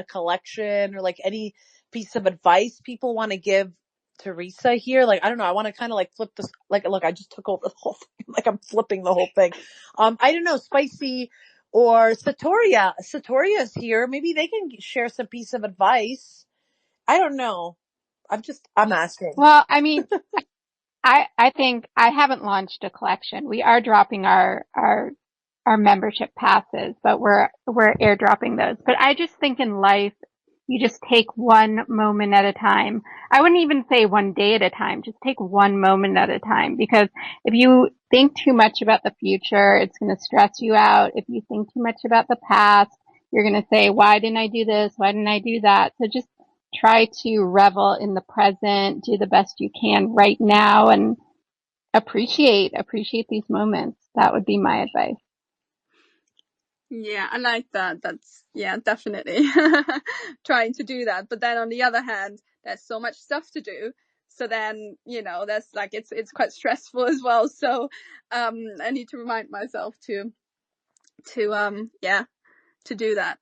collection or like any piece of advice people want to give Teresa here. Like, I don't know. I want to kind of like flip this, like, look, I just took over the whole thing. Like I'm flipping the whole thing. I don't know, Spicy or Satoria. Satoria's here. Maybe they can share some piece of advice. I don't know. I'm asking. Well, I mean, I think I haven't launched a collection. We are dropping our membership passes, but we're airdropping those. But I just think in life, you just take one moment at a time. I wouldn't even say one day at a time. Just take one moment at a time, because if you think too much about the future, it's going to stress you out. If you think too much about the past, You're going to say, why didn't I do this? Why didn't I do that? So just try to revel in the present, do the best you can right now, and appreciate these moments. That would be my advice. Yeah, I like that. That's, yeah, definitely trying to do that. But then on the other hand, there's so much stuff to do. So then, that's like, it's quite stressful as well. So, I need to remind myself to do that.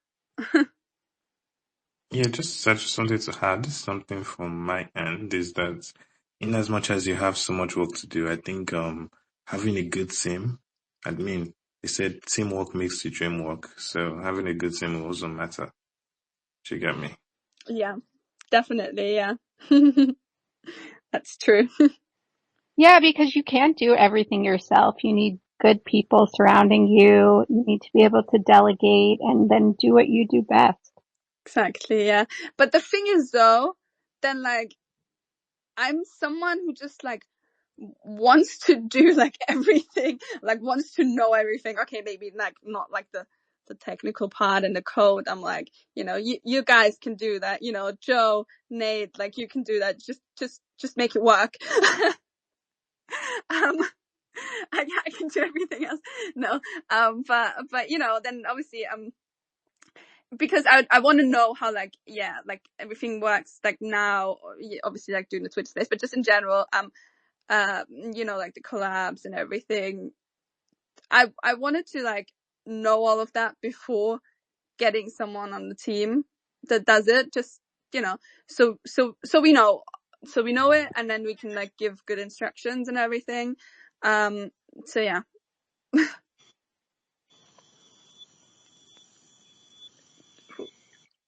Yeah, I just wanted to add something from my end is that in as much as you have so much work to do, I think having a good team, I mean, they said teamwork makes the dream work. So having a good team will also matter. Do you get me? Yeah, definitely. Yeah. That's true. Yeah, because you can't do everything yourself. You need good people surrounding you. You need to be able to delegate and then do what you do best. Exactly. Yeah. But the thing is though, then like, I'm someone who just like wants to do like everything, like wants to know everything. Okay, maybe like not like the technical part and the code. I'm like, you guys can do that. Joe, Nate, like you can do that. Just make it work. um, I can do everything else. No, but then obviously because I want to know how like everything works like now. Obviously like doing the Twitch space, but just in general, like the collabs and everything. I wanted to like know all of that before getting someone on the team that does it. Just so we know, it, and then we can like give good instructions and everything. So yeah.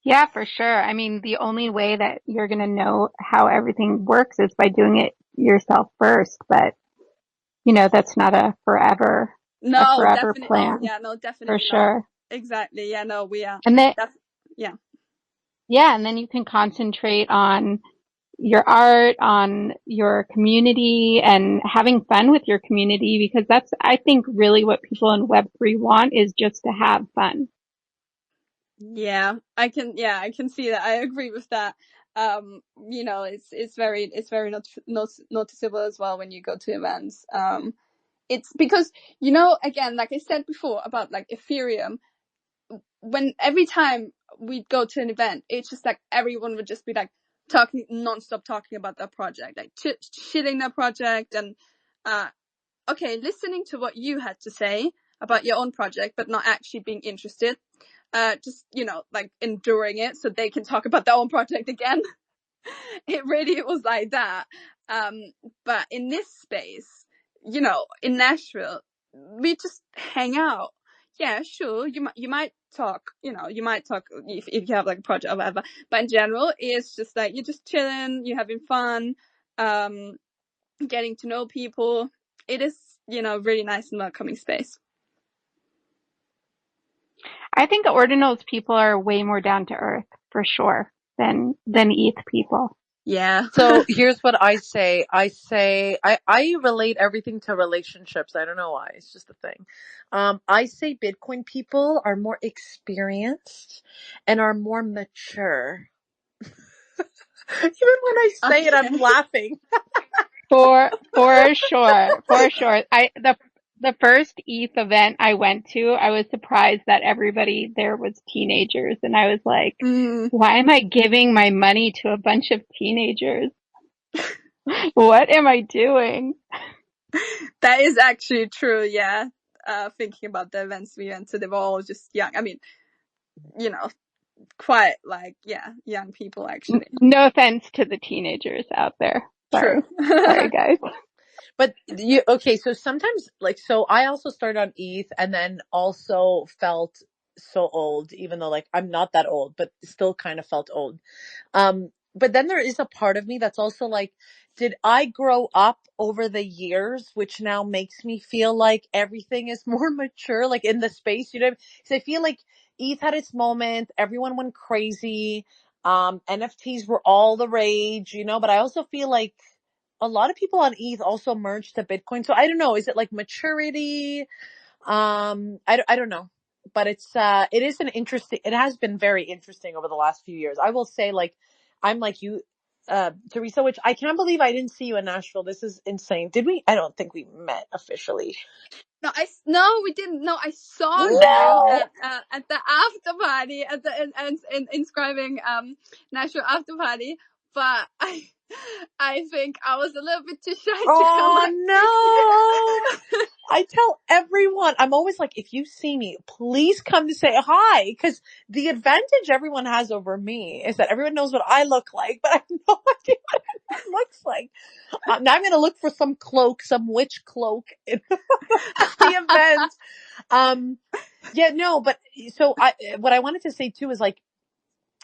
Yeah, for sure. I mean, the only way that you're going to know how everything works is by doing it yourself first. But, that's not a forever No, definitely. Oh, plan yeah, no, for definitely not. sure. Exactly. Yeah, no, we are. And then, Yeah. yeah, and then you can concentrate on your art, on your community, and having fun with your community, because that's, I think, really what people in Web3 want, is just to have fun. Yeah, I can see that. I agree with that. It's very noticeable as well when you go to events. It's because, again, like I said before about like Ethereum, when every time we'd go to an event, it's just like everyone would just be like non-stop talking about their project, like shitting their project, and listening to what you had to say about your own project, but not actually being interested. Just like enduring it so they can talk about their own project again. It really was like that. But in this space, in Nashville, we just hang out. Yeah, sure. You might talk. You might talk if you have like a project or whatever. But in general, it's just like you're just chilling, you're having fun, getting to know people. It is, really nice and welcoming space. I think Ordinals people are way more down to earth, for sure, than ETH people. Yeah. So here's what I say. I relate everything to relationships. I don't know why. It's just a thing. I say Bitcoin people are more experienced and are more mature. Even when I say it, I'm laughing. For sure. The first ETH event I went to, I was surprised that everybody there was teenagers, and I was like, why am I giving my money to a bunch of teenagers? What am I doing? That is actually true. Yeah. Thinking about the events we went to, they were all just young. I mean, quite like, young people actually. No offense to the teenagers out there. Sorry. True. Sorry, guys. But so sometimes so I also started on ETH and then also felt so old, even though like I'm not that old, but still kind of felt old. But then there is a part of me that's also like, did I grow up over the years, which now makes me feel like everything is more mature, like in the space, Because I feel like ETH had its moment, everyone went crazy, NFTs were all the rage, but I also feel like a lot of people on ETH also merged to Bitcoin. So I don't know, is it like maturity? I don't know. but it is it has been very interesting over the last few years. I will say, like, I'm like you, Teresa, which I can't believe I didn't see you in Nashville. This is insane. Did we? I don't think we met officially. No, we didn't. No, I saw you No. at the after party at the in inscribing Nashville after party, but I think I was a little bit too shy to come Oh up to no. I tell everyone, I'm always like, if you see me, please come to say hi. Because the advantage everyone has over me is that everyone knows what I look like, but I have no idea what it looks like. Now I'm going to look for some cloak, some witch cloak at the event. Yeah, no, but so what I wanted to say too is, like,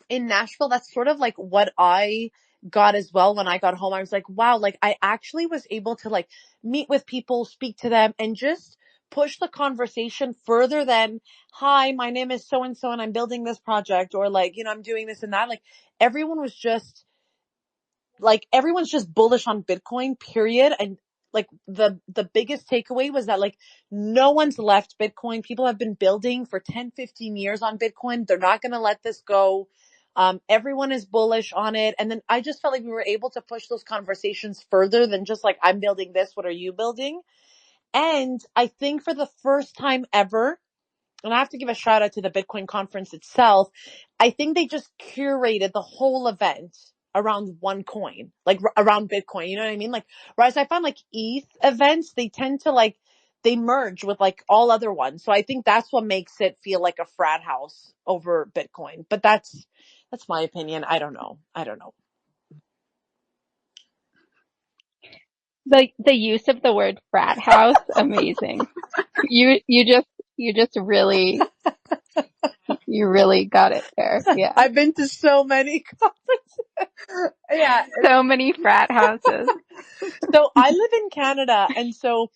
in Nashville, that's sort of like what I got as well. When I got home, I was like, wow, like I actually was able to, like, meet with people, speak to them, and just push the conversation further than, hi, my name is so and so and I'm building this project, or, like, I'm doing this and that. Like, everyone was just like, everyone's just bullish on Bitcoin, period. And, like, the biggest takeaway was that, like, no one's left Bitcoin. People have been building for 10, 15 years on Bitcoin. They're not going to let this go. Everyone is bullish on it. And then I just felt like we were able to push those conversations further than just like, I'm building this, what are you building? And I think for the first time ever, and I have to give a shout out to the Bitcoin conference itself, I think they just curated the whole event around one coin, like around Bitcoin. You know what I mean? Like, whereas I find, like, ETH events, they tend to, like, they merge with, like, all other ones. So I think that's what makes it feel like a frat house over Bitcoin. But that's my opinion. I don't know. The use of the word frat house, amazing. You just really got it there. Yeah. I've been to so many conferences. Yeah. So many frat houses. So I live in Canada, and so,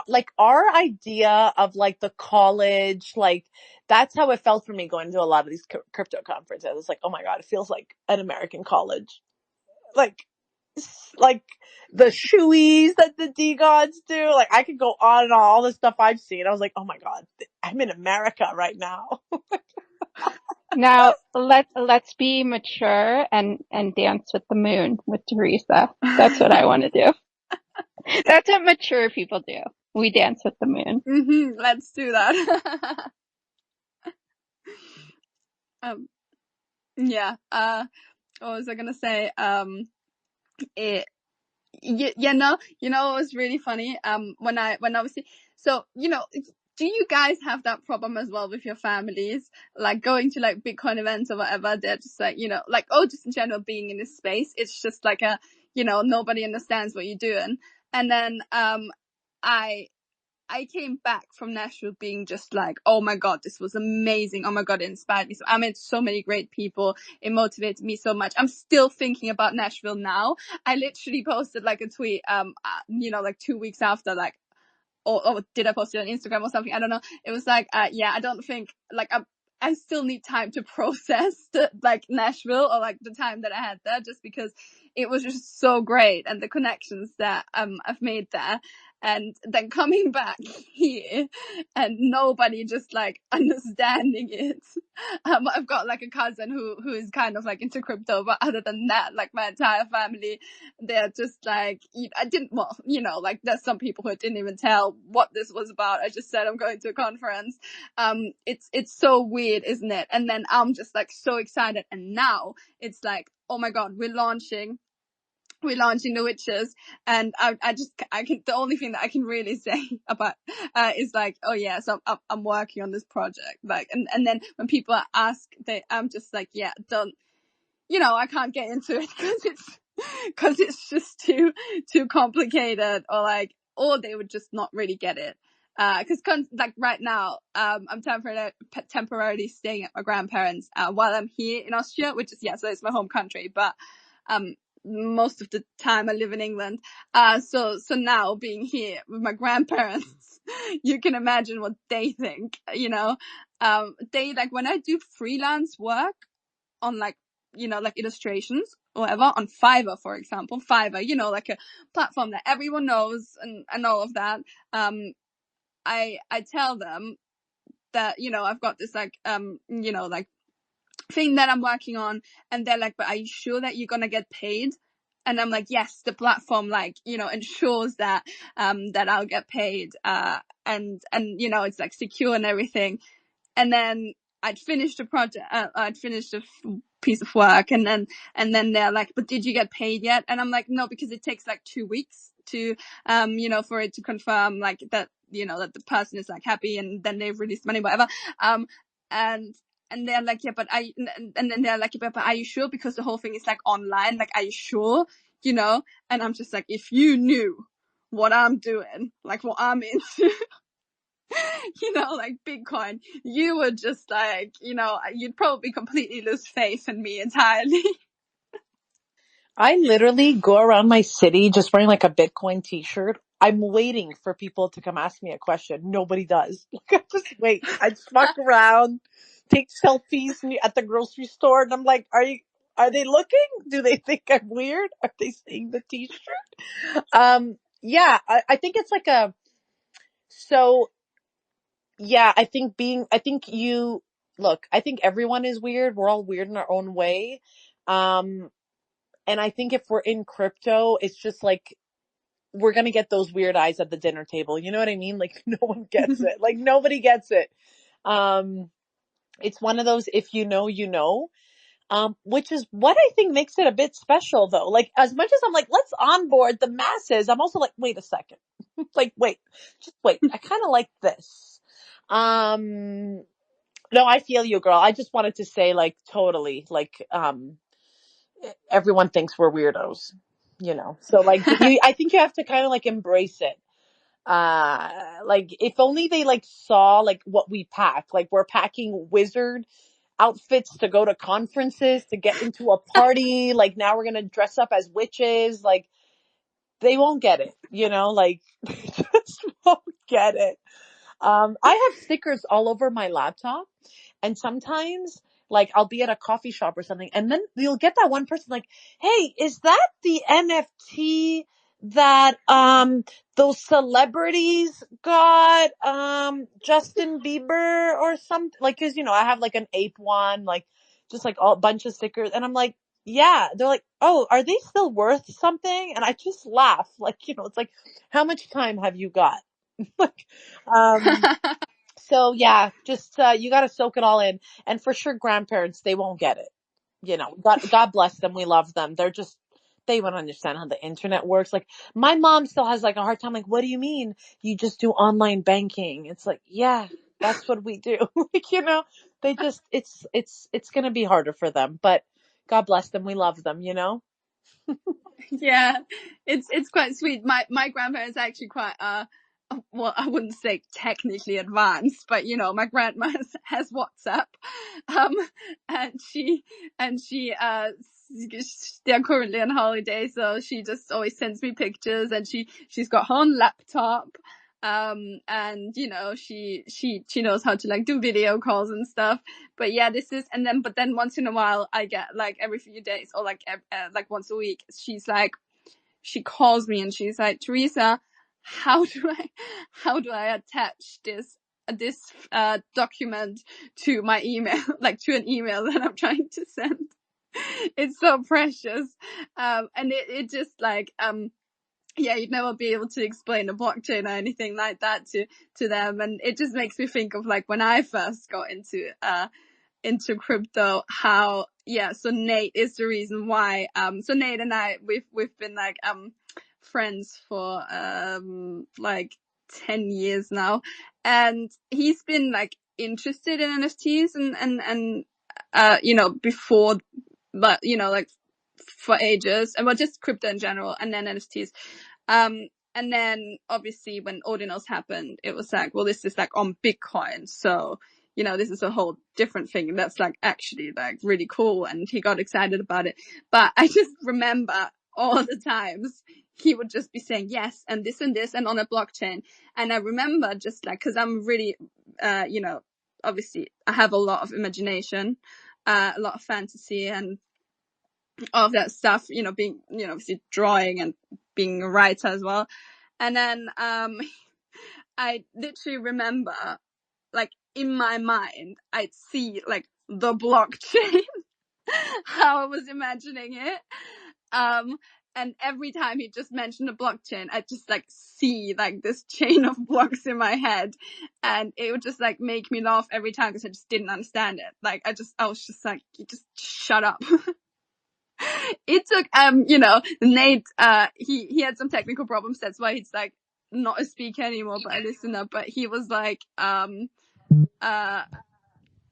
like, our idea of, like, the college, like, that's how it felt for me going to a lot of these crypto conferences. It's like, oh my God, it feels like an American college. Like the shoeies that the D-gods do. Like, I could go on and on, all the stuff I've seen. I was like, oh my God, I'm in America right now. Now let's be mature and dance with the moon with Teresa. That's what I want to do. That's what mature people do. We dance with the moon. Mm-hmm, let's do that. Yeah. What was I gonna say? It was really funny. When obviously, so, do you guys have that problem as well with your families? Like, going to, like, Bitcoin events or whatever, they're just like, like, oh, just in general being in this space, it's just like nobody understands what you're doing. And then, I came back from Nashville being just like, oh my God, this was amazing. Oh my God, it inspired me. So I met so many great people. It motivated me so much. I'm still thinking about Nashville now. I literally posted, like, a tweet, like 2 weeks after, like, or did I post it on Instagram or something? I don't know. It was like, yeah, I don't think, like, I still need time to process like, Nashville, or, like, the time that I had there, just because it was just so great, and the connections that I've made there. And then coming back here and nobody just, like, understanding it. I've got, like, a cousin who is kind of, like, into crypto, but other than that, like, my entire family, they're just like, like, there's some people who didn't even tell what this was about. I just said I'm going to a conference. It's so weird, isn't it? And then I'm just, like, so excited. And now it's like, oh my God, we're launching the witches, and the only thing that I can really say about is, like, oh yeah, so I'm working on this project, like, and then when people ask, I'm just like, yeah, don't, I can't get into it because it's just too complicated, or they would just not really get it. Because like right now, I'm temporarily staying at my grandparents while I'm here in Austria, which is, so it's my home country, but most of the time I live in England. So now being here with my grandparents, you can imagine what they think. They, like, when I do freelance work on, like, like illustrations or whatever on Fiverr, for example. Fiverr, like a platform that everyone knows and all of that. I tell them that, I've got this like, like thing that I'm working on. And they're like, but are you sure that you're going to get paid? And I'm like, yes, the platform, like, ensures that, that I'll get paid. And, it's like secure and everything. And then I'd finished a project, I'd finished a piece of work, and then they're like, but did you get paid yet? And I'm like, no, because it takes like 2 weeks to, for it to confirm like that, that the person is like happy, and then they've released money, whatever. And they're like, yeah, but and then they're like, yeah, but are you sure? Because the whole thing is like online, like, are you sure? And I'm just like, if you knew what I'm doing, like what I'm into, like Bitcoin, you would just like, you'd probably completely lose faith in me entirely. I literally go around my city just wearing like a Bitcoin t-shirt. I'm waiting for people to come ask me a question. Nobody does. I just wait. I just walk around, take selfies at the grocery store, and I'm like, are they looking? Do they think I'm weird? Are they seeing the t-shirt? Yeah, I think it's like so yeah, I think I think everyone is weird. We're all weird in our own way. Um, and I think if we're in crypto, it's just like, we're going to get those weird eyes at the dinner table. You know what I mean? Like, no one gets it. Like, nobody gets it. It's one of those, if you know, you know, which is what I think makes it a bit special though. Like, as much as I'm like, let's onboard the masses, I'm also like, wait a second. Like, just wait. I kind of like this. No, I feel you, girl. I just wanted to say, like, totally, like, everyone thinks we're weirdos, so like, I think you have to kind of like embrace it. Like, if only they like saw like what we pack. Like, we're packing wizard outfits to go to conferences, to get into a party. Like, now we're gonna dress up as witches. Like, they won't get it, like, they just won't get it. I have stickers all over my laptop, and sometimes, like, I'll be at a coffee shop or something, and then you'll get that one person like, hey, is that the NFT that, those celebrities got, Justin Bieber or something? Like, cause, I have like an ape one, like, just like a bunch of stickers. And I'm like, yeah. They're like, oh, are they still worth something? And I just laugh. Like, it's like, how much time have you got? Like, so yeah, just, you got to soak it all in. And for sure, grandparents, they won't get it. God bless them. We love them. They won't understand how the internet works. Like, my mom still has like a hard time. Like, what do you mean you just do online banking? It's like, yeah, that's what we do. Like, they just, it's going to be harder for them, but God bless them. We love them, Yeah, it's quite sweet. My grandparents are actually quite well, I wouldn't say technically advanced, but my grandma has WhatsApp, and they're currently on holiday, so she just always sends me pictures, and she's got her own laptop, and she knows how to like do video calls and stuff. But yeah, but then once in a while I get like every few days, or like once a week, she calls me and she's like, Teresa, how do I attach this document to my email, like to an email that I'm trying to send? It's so precious. And it just like, yeah, you'd never be able to explain a blockchain or anything like that to them. And it just makes me think of like when I first got into crypto, how, yeah, so Nate is the reason why, so Nate and I, we've been like, friends for, like 10 years now. And he's been like interested in NFTs and, before, but, like for ages, and well, just crypto in general, and then NFTs. And then obviously when ordinals happened, it was like, well, this is like on Bitcoin. So, this is a whole different thing. That's like actually like really cool. And he got excited about it. But I just remember all the times he would just be saying yes, and this and on a blockchain. And I remember just like, cause I'm really, obviously I have a lot of imagination, a lot of fantasy and all of that stuff, being, obviously drawing and being a writer as well. And then, I literally remember like in my mind, I'd see like the blockchain, how I was imagining it. And every time he just mentioned a blockchain, I just like see like this chain of blocks in my head, and it would just like make me laugh every time because I just didn't understand it. Like I was just like, you just shut up. It took Nate, he had some technical problems, that's why he's like not a speaker anymore but a listener, but he was like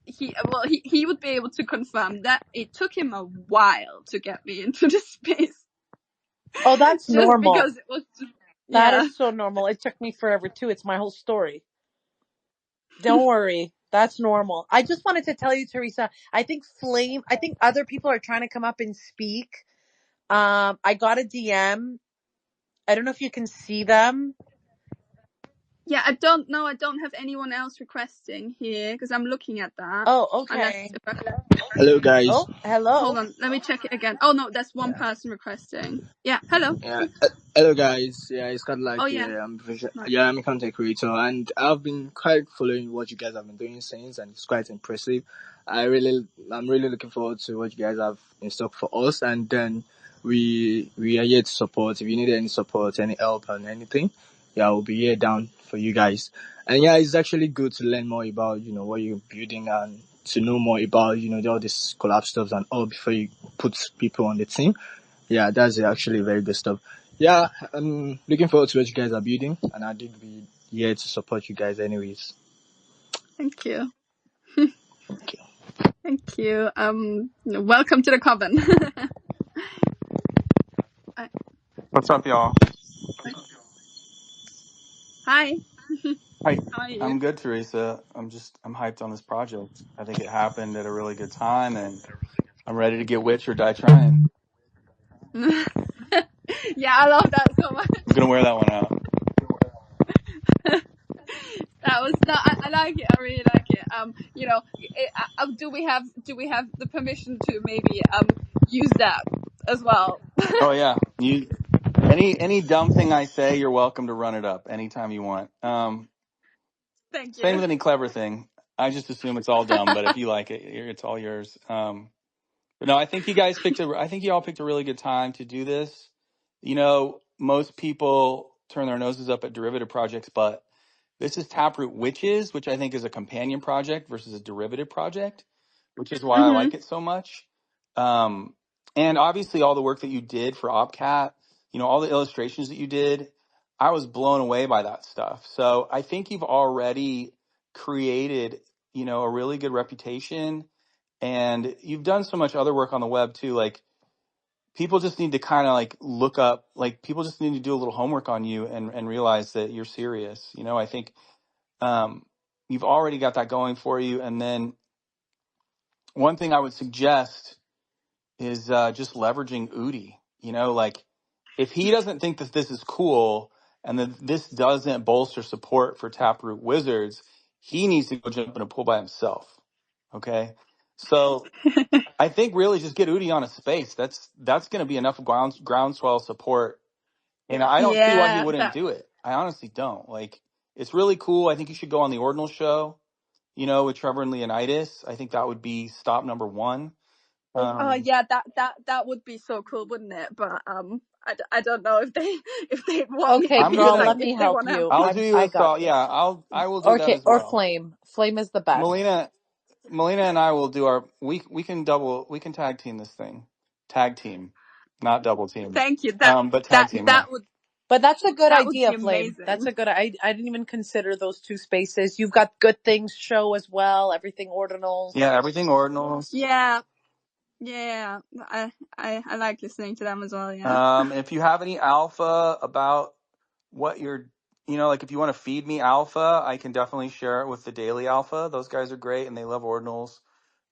he would be able to confirm that it took him a while to get me into the space. Oh, that's Just normal. because it was just, That yeah. is so normal. It took me forever too. It's my whole story. Don't worry. That's normal. I just wanted to tell you, Teresa, I think other people are trying to come up and speak. I got a DM. I don't know if you can see them. Yeah, I don't know. I don't have anyone else requesting here because I'm looking at that. Oh, okay. Hello, guys. Oh, hello. Hold on, let me check it again. Oh no, that's one person requesting. Yeah, hello. Hello, guys. Yeah, it's kind of like Oh yeah. I'm a content creator, and I've been quite following what you guys have been doing since, and it's quite impressive. I'm really looking forward to what you guys have in stock for us, and then we are here to support. If you need any support, any help, and anything, yeah, we'll be here down for you guys. And yeah, it's actually good to learn more about what you're building and to know more about all this collab stuff and all before you put people on the team. Yeah, that's actually very good stuff. Yeah, I'm looking forward to what you guys are building, and I did be here to support you guys anyways. Thank you. Thank you. Thank you. Welcome to the coven. What's up, y'all? Hi. Hi. How are you? I'm good, Teresa. I'm hyped on this project. I think it happened at a really good time, and I'm ready to get witch or die trying. Yeah, I love that so much. I'm gonna wear that one out. I like it. I really like it. Do we have the permission to maybe use that as well? Oh yeah. Any dumb thing I say, you're welcome to run it up anytime you want. Thank Same you. with any clever thing. I just assume it's all dumb, but if you like it, it's all yours. But no, I think you all picked a really good time to do this. Most people turn their noses up at derivative projects, but this is Taproot Witches, which I think is a companion project versus a derivative project, which is why I like it so much. And obviously all the work that you did for OpCat, all the illustrations that you did, I was blown away by that stuff. So I think you've already created, a really good reputation, and you've done so much other work on the web too. Like, people just need to kind of like look up, like people just need to do a little homework on you and realize that you're serious. I think you've already got that going for you. And then one thing I would suggest is just leveraging Udi. Like, if he doesn't think that this is cool and that this doesn't bolster support for Taproot Wizards, he needs to go jump in a pool by himself. Okay, so I think really just get Udi on a space. That's going to be enough groundswell support. And I don't see why he wouldn't do it. I honestly don't. Like, it's really cool. I think you should go on the Ordinal show, with Trevor and Leonidas. I think that would be stop number one. Yeah, that would be so cool, wouldn't it? But I don't know if they want Okay, me. girl, let me help you. I'll do you I a got thought. this. Yeah, I will do that Okay, as or well. Flame. Flame is the best. Melina and I will do we can tag team this thing. Tag team, not double team. Thank you. But tag team. Yeah. But that's a good that would idea, be Flame. amazing. That's a good. I didn't even consider those two spaces. You've got Good Things show as well. Everything Ordinals. Yeah, everything Ordinals. Yeah. I like listening to them as well. Yeah. If you have any alpha about what you're, like if you want to feed me alpha, I can definitely share it with the Daily Alpha. Those guys are great and they love Ordinals.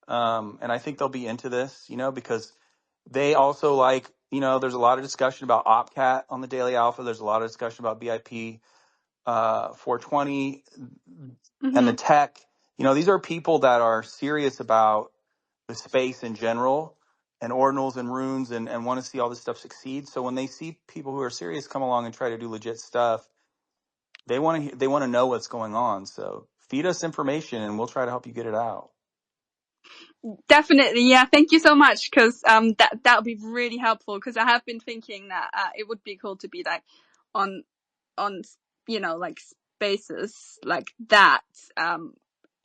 And I think they'll be into this, because they also like, there's a lot of discussion about OpCat on the Daily Alpha. There's a lot of discussion about BIP 420 and the tech. These are people that are serious about the space in general and ordinals and runes and want to see all this stuff succeed. So when they see people who are serious come along and try to do legit stuff, they want to know what's going on. So feed us information and we'll try to help you get it out. Definitely, yeah. Thank you so much, because that would be really helpful. Because I have been thinking that it would be cool to be like on like spaces like that,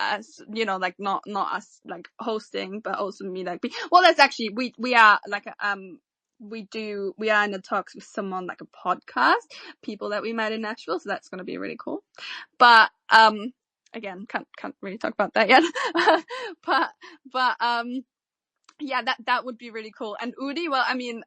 as like not us like hosting, but also me like well, that's actually we are like we are in the talks with someone like a podcast, people that we met in Nashville, so that's going to be really cool. But again, can't really talk about that yet. but yeah, that would be really cool. And Udi, well, I mean,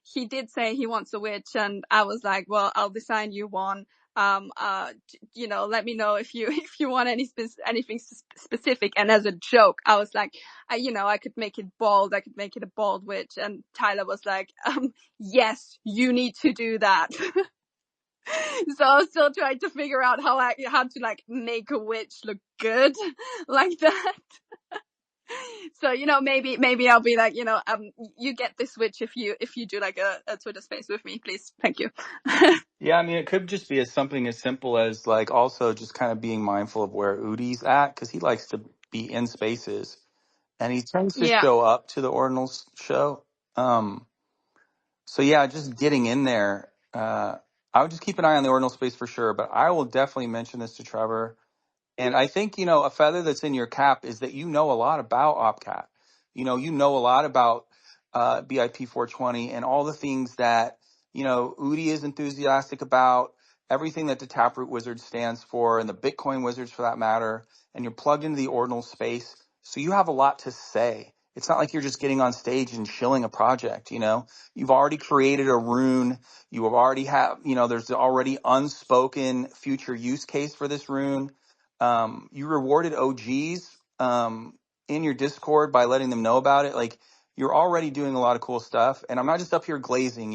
he did say he wants a witch, and I was like, well, I'll design you one. Let me know if you want anything specific. And as a joke, I was like, I could make it bald. I could make it a bald witch. And Tyler was like, yes, you need to do that. So I was still trying to figure out how to like make a witch look good like that. So maybe I'll be like, you get this witch if you do like a Twitter space with me, please. Thank you. Yeah, I mean, it could just be something as simple as like also just kind of being mindful of where Udi's at, because he likes to be in spaces and he tends to Yeah. show up to the ordinals show. So yeah, just getting in there. I would just keep an eye on the ordinal space for sure, but I will definitely mention this to Trevor. And I think, a feather that's in your cap is that you know a lot about OpCat. You know a lot about BIP 420 and all the things that, Udi is enthusiastic about, everything that the Taproot Wizard stands for, and the Bitcoin Wizards for that matter. And you're plugged into the ordinal space. So you have a lot to say. It's not like you're just getting on stage and shilling a project, You've already created a rune. You have already there's already unspoken future use case for this rune. You rewarded OGs in your Discord by letting them know about it. Like, you're already doing a lot of cool stuff. And I'm not just up here glazing,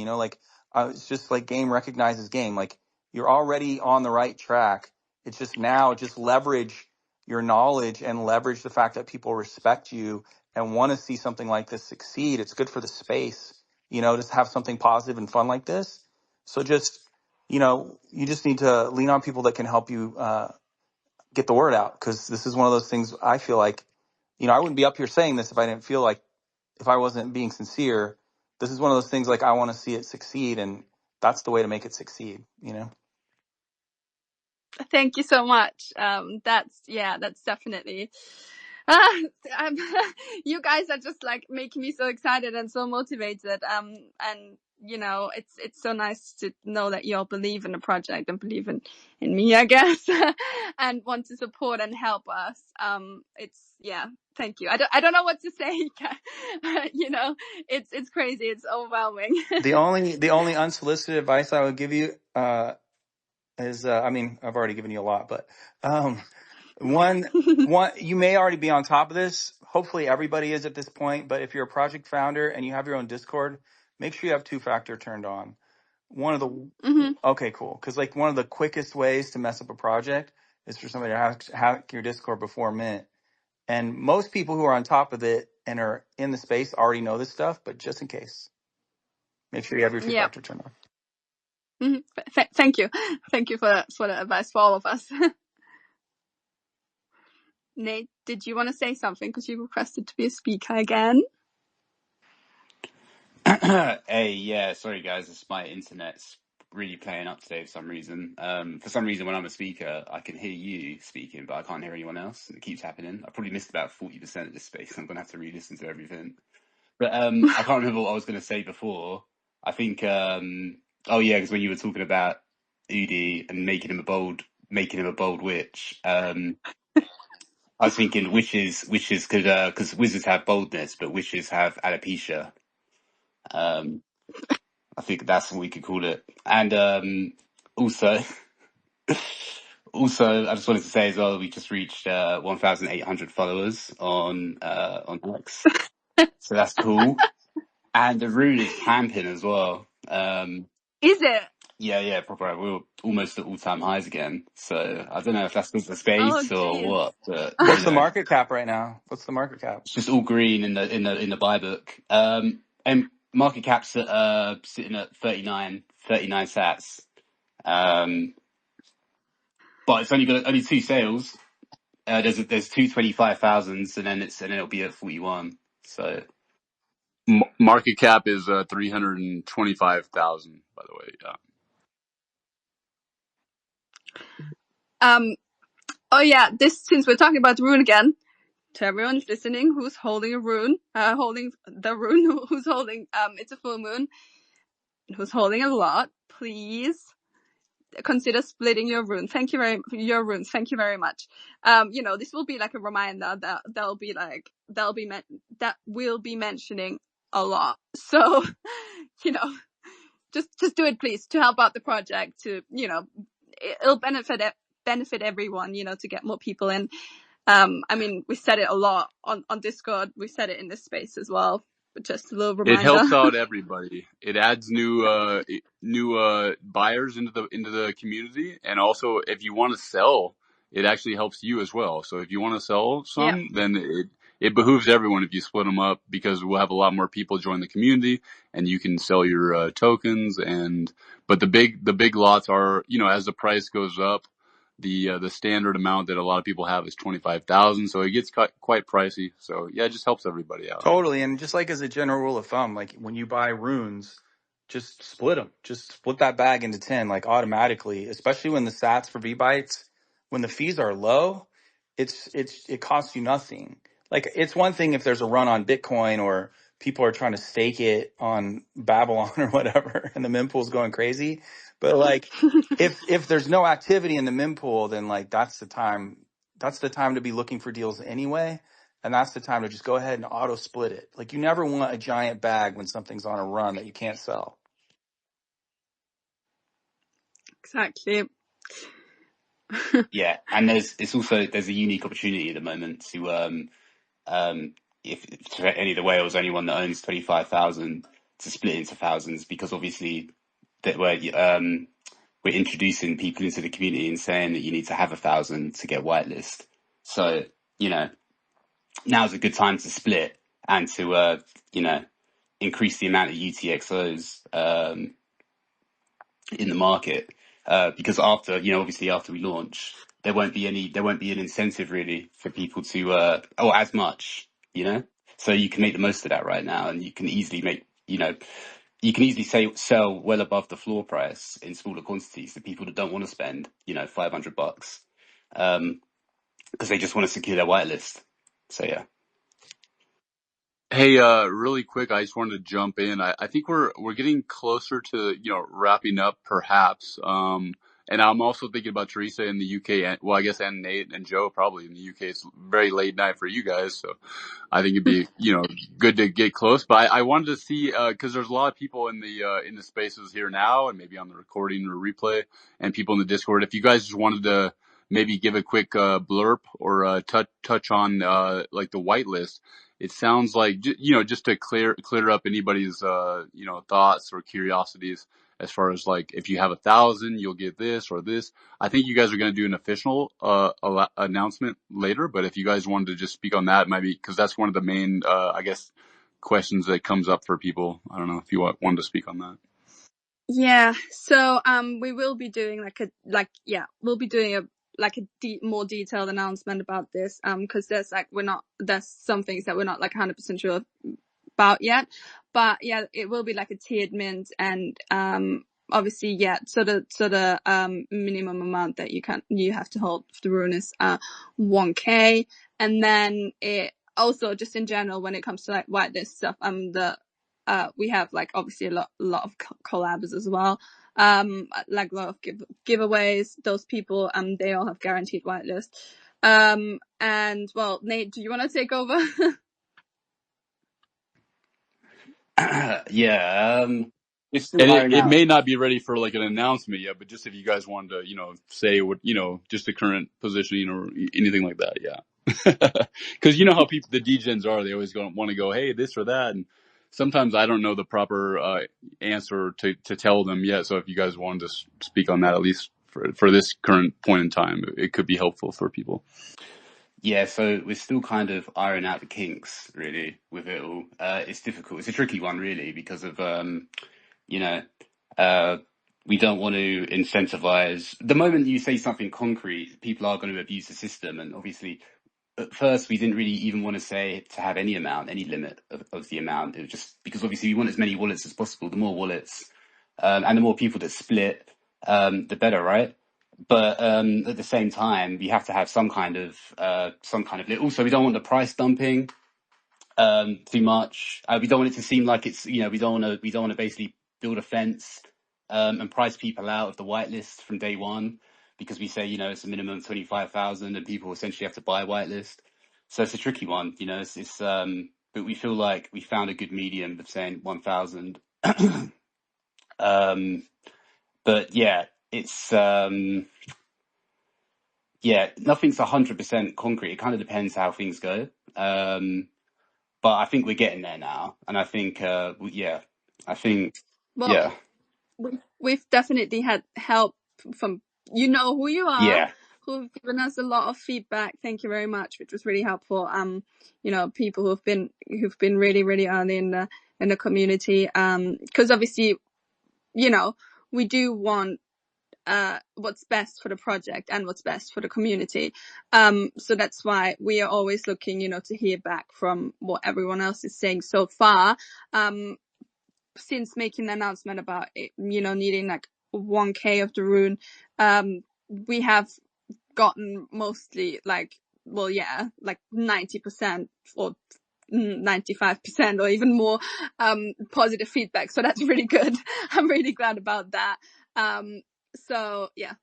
it's just like game recognizes game. Like, you're already on the right track. It's just now just leverage your knowledge and leverage the fact that people respect you and want to see something like this succeed. It's good for the space, just have something positive and fun like this. So just, you just need to lean on people that can help you, get the word out, because this is one of those things I feel like, I wouldn't be up here saying this if I didn't feel like, if I wasn't being sincere. This is one of those things like I want to see it succeed, and that's the way to make it succeed, Thank you so much. That's definitely. Um, you guys are just like making me so excited and so motivated. And it's so nice to know that you all believe in the project and believe in me, I guess, and want to support and help us. Thank you. I don't know what to say. It's crazy. It's overwhelming. The only unsolicited advice I would give you is, I mean, I've already given you a lot, but one, you may already be on top of this. Hopefully everybody is at this point, but if you're a project founder and you have your own Discord, make sure you have two-factor turned on. One of the Mm-hmm. Okay, cool. Because like one of the quickest ways to mess up a project is for somebody to hack your Discord before mint. And most people who are on top of it and are in the space already know this stuff, but just in case, make sure you have your Yeah. two-factor turned on. Mm-hmm. Thank you. Thank you for the advice for all of us. Nate, did you want to say something? Because you requested to be a speaker again. Hey, yeah, sorry guys, it's my internet's really playing up today for some reason. For some reason, when I'm a speaker, I can hear you speaking, but I can't hear anyone else, and it keeps happening. I probably missed about 40% of this space. I'm gonna have to re-listen to everything. But I can't remember what I was gonna say before. I think, oh yeah, because when you were talking about Udi and making him a bold witch, I was thinking witches could, because wizards have boldness, but witches have alopecia. I think that's what we could call it. And also, I just wanted to say as well, we just reached 1,800 followers on X, so that's cool. And the rune is camping as well. Is it? Yeah, proper. We're almost at all-time highs again. So I don't know if that's because of Oh, space or geez. what, but What's the market cap right now? What's the market cap? it's just all green in the buy book. And market cap's at, sitting at 39 sats. but it's only two sales. There's two 25,000s, and then it'll be at 41. So Market cap is 325,000, by the way. Yeah. Oh yeah, since we're talking about rune again, to everyone who's listening, who's holding a rune, holding the rune, who's holding it's a full moon, who's holding a lot, please consider splitting your runes. Thank you very much. This will be like a reminder that we'll be mentioning a lot. So, just do it, please, to help out the project. It'll benefit everyone. To get more people in. We said it a lot on Discord. We said it in this space as well. But just a little reminder. It helps out everybody. It adds new buyers into the community, and also if you want to sell, it actually helps you as well. So if you want to sell some, then it behooves everyone if you split them up, because we'll have a lot more people join the community, and you can sell your tokens. But the big lots are, as the price goes up, the standard amount that a lot of people have is 25,000, so it gets quite pricey. So yeah, it just helps everybody out. Totally. And just like as a general rule of thumb, like when you buy runes, just split them. Just split that bag into 10, like automatically, especially when the sats for V-Bytes, when the fees are low, it costs you nothing. Like it's one thing if there's a run on Bitcoin or people are trying to stake it on Babylon or whatever and the mempool's going crazy. But like if there's no activity in the mempool, then like that's the time to be looking for deals anyway. And that's the time to just go ahead and auto split it. Like you never want a giant bag when something's on a run that you can't sell. Exactly. yeah, and there's a unique opportunity at the moment to if to any of the whales, anyone that owns 25,000 to split into thousands, because obviously that we're introducing people into the community and saying that you need to have 1,000 to get whitelist. So now's a good time to split and to increase the amount of UTXOs in the market, because obviously after we launch, there won't be an incentive really for people to or as much, so you can make the most of that right now, and you can easily sell well above the floor price in smaller quantities to people that don't want to spend $500, because they just want to secure their whitelist. So yeah. Hey, really quick, I just wanted to jump in. I think we're getting closer to, wrapping up perhaps. And I'm also thinking about Teresa in the UK, and Nate and Joe probably in the UK. It's very late night for you guys, so I think it'd be, good to get close. But I wanted to see, cause there's a lot of people in the spaces here now and maybe on the recording or replay, and people in the Discord. If you guys just wanted to maybe give a quick, blurb or, touch on, like the whitelist. It sounds like, just to clear up anybody's, thoughts or curiosities as far as like, if you have 1,000, you'll get this or this. I think you guys are going to do an official, announcement later, but if you guys wanted to just speak on that, maybe, cause that's one of the main, I guess, questions that comes up for people. I don't know if you wanted to speak on that. Yeah. So, we will be doing we'll be doing a more detailed announcement about this, cause there's some things that we're not 100% sure about yet, but yeah, it will be like a tiered mint, and obviously, yeah, so the minimum amount that you have to hold for the rune is 1K, and then it also, just in general, when it comes to whitelist stuff, we have obviously a lot of collabs as well, a lot of giveaways. Those people, they all have guaranteed whitelist. And well, Nate, do you want to take over? Yeah, it's still iron It out. may not be ready for an announcement yet, but just if you guys wanted to, say what, just the current positioning or anything like that. Yeah. Cause you know how the degens are, they always want to go, hey, this or that. And sometimes I don't know the proper, answer to tell them yet. So if you guys wanted to speak on that, at least for this current point in time, it could be helpful for people. Yeah, so we're still kind of ironing out the kinks, really, with it all. It's difficult. It's a tricky one, really, because of, we don't want to incentivize. The moment you say something concrete, people are going to abuse the system. And obviously, at first, we didn't really even want to say to have any amount, any limit of the amount. It was just because obviously we want as many wallets as possible. The more wallets, and the more people that split, the better, right? But at the same time, we have to have some kind of Also, we don't want the price dumping too much. We don't want it to seem like it's, we don't want to basically build a fence and price people out of the whitelist from day one, because we say, it's a minimum of 25,000 and people essentially have to buy a whitelist. So it's a tricky one, but we feel like we found a good medium of saying 1,000. But yeah, it's nothing's 100% concrete. It kind of depends how things go. But I think we're getting there now, and I think, I think, Well, yeah, we've definitely had help from who you are, yeah, who've given us a lot of feedback. Thank you very much, which was really helpful. People who've been really, really early in the community. Because obviously, we do want what's best for the project and what's best for the community. So that's why we are always looking, to hear back from what everyone else is saying so far. Since making the announcement about it, needing like 1K of the rune, we have gotten mostly like 90% or 95% or even more positive feedback. So that's really good. I'm really glad about that. So yeah.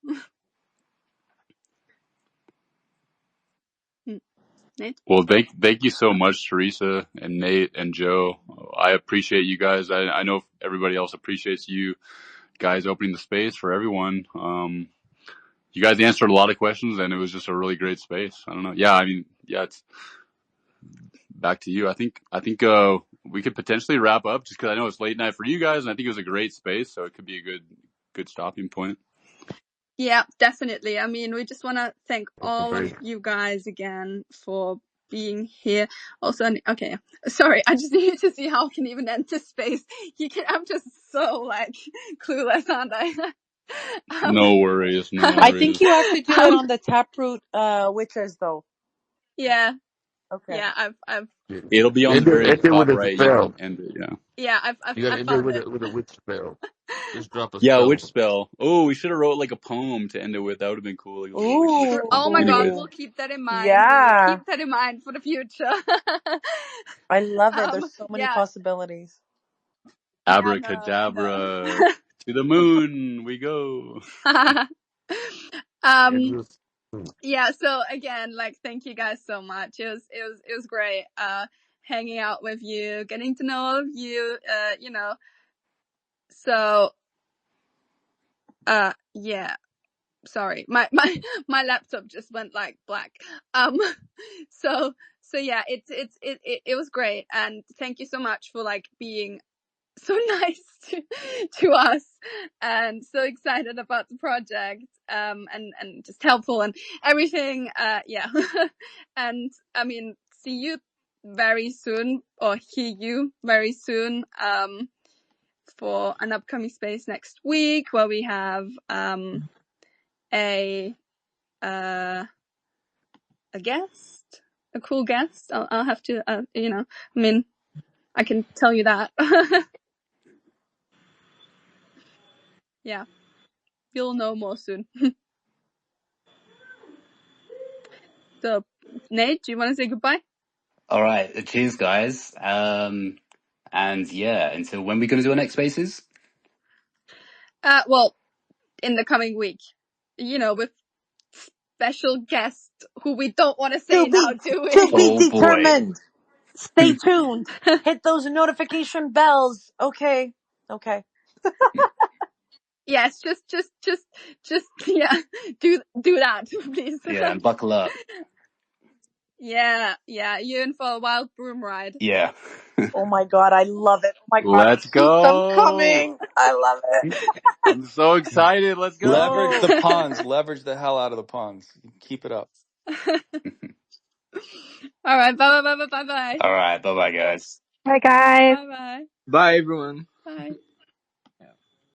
Nate? Well, thank you so much, Teresa and Nate and Joe. I appreciate you guys. I know everybody else appreciates you guys opening the space for everyone. You guys answered a lot of questions, and it was just a really great space. I don't know. Yeah, it's back to you. I think we could potentially wrap up, just because I know it's late night for you guys, and I think it was a great space, so it could be a good stopping point. Yeah, definitely. I mean, we just want to thank all of you guys again for being here. Also, okay, sorry, I just need to see how I can even enter space. I'm just so like clueless, aren't I? No worries. I think you have to do it on the Taproot Witches, though. Yeah. Okay. Yeah, I've. It'll be on the very top right. You can end it. Yeah. Yeah, You gotta I end it found with it. with a witch spell. Just drop a Yeah, spell. which spell? Oh, we should have wrote like a poem to end it with. That would have been cool. Like a little witchy Ooh. spell. Oh my God, Anyways, we'll keep that in mind. We will Yeah. keep that in mind for the future. I love it. There's so many Yeah. possibilities. Yeah, I know. abracadabra, to the moon we go. Yeah, so again, like, thank you guys so much. It was great hanging out with you, getting to know all of you, so yeah, sorry, my laptop just went like black. So yeah, it was great, and thank you so much for like being so nice to us, and so excited about the project, and just helpful and everything. Yeah. And I mean, see you very soon, or hear you very soon, for an upcoming space next week, where we have a guest, a cool guest. I'll have to, I mean, I can tell you that. Yeah, you'll know more soon. So, Nate, do you want to say goodbye? all right, cheers, guys. And yeah, until when we going to do our next spaces? Well, in the coming week, with special guests who we don't want to say now, do we? To be Oh boy. determined. Stay tuned. Hit those notification bells. Okay. Yes, just yeah, do that, please. Yeah, and buckle up. Yeah, you in for a wild broom ride. Yeah. Oh my God, I love it. Oh my God, Let's keep them go. coming. I love it. I'm so excited. Let's Leverage the go. puns. Leverage the hell out of the puns. Keep it up. All right, bye. All right, bye, guys. Bye, guys. Bye. Bye, everyone. Bye.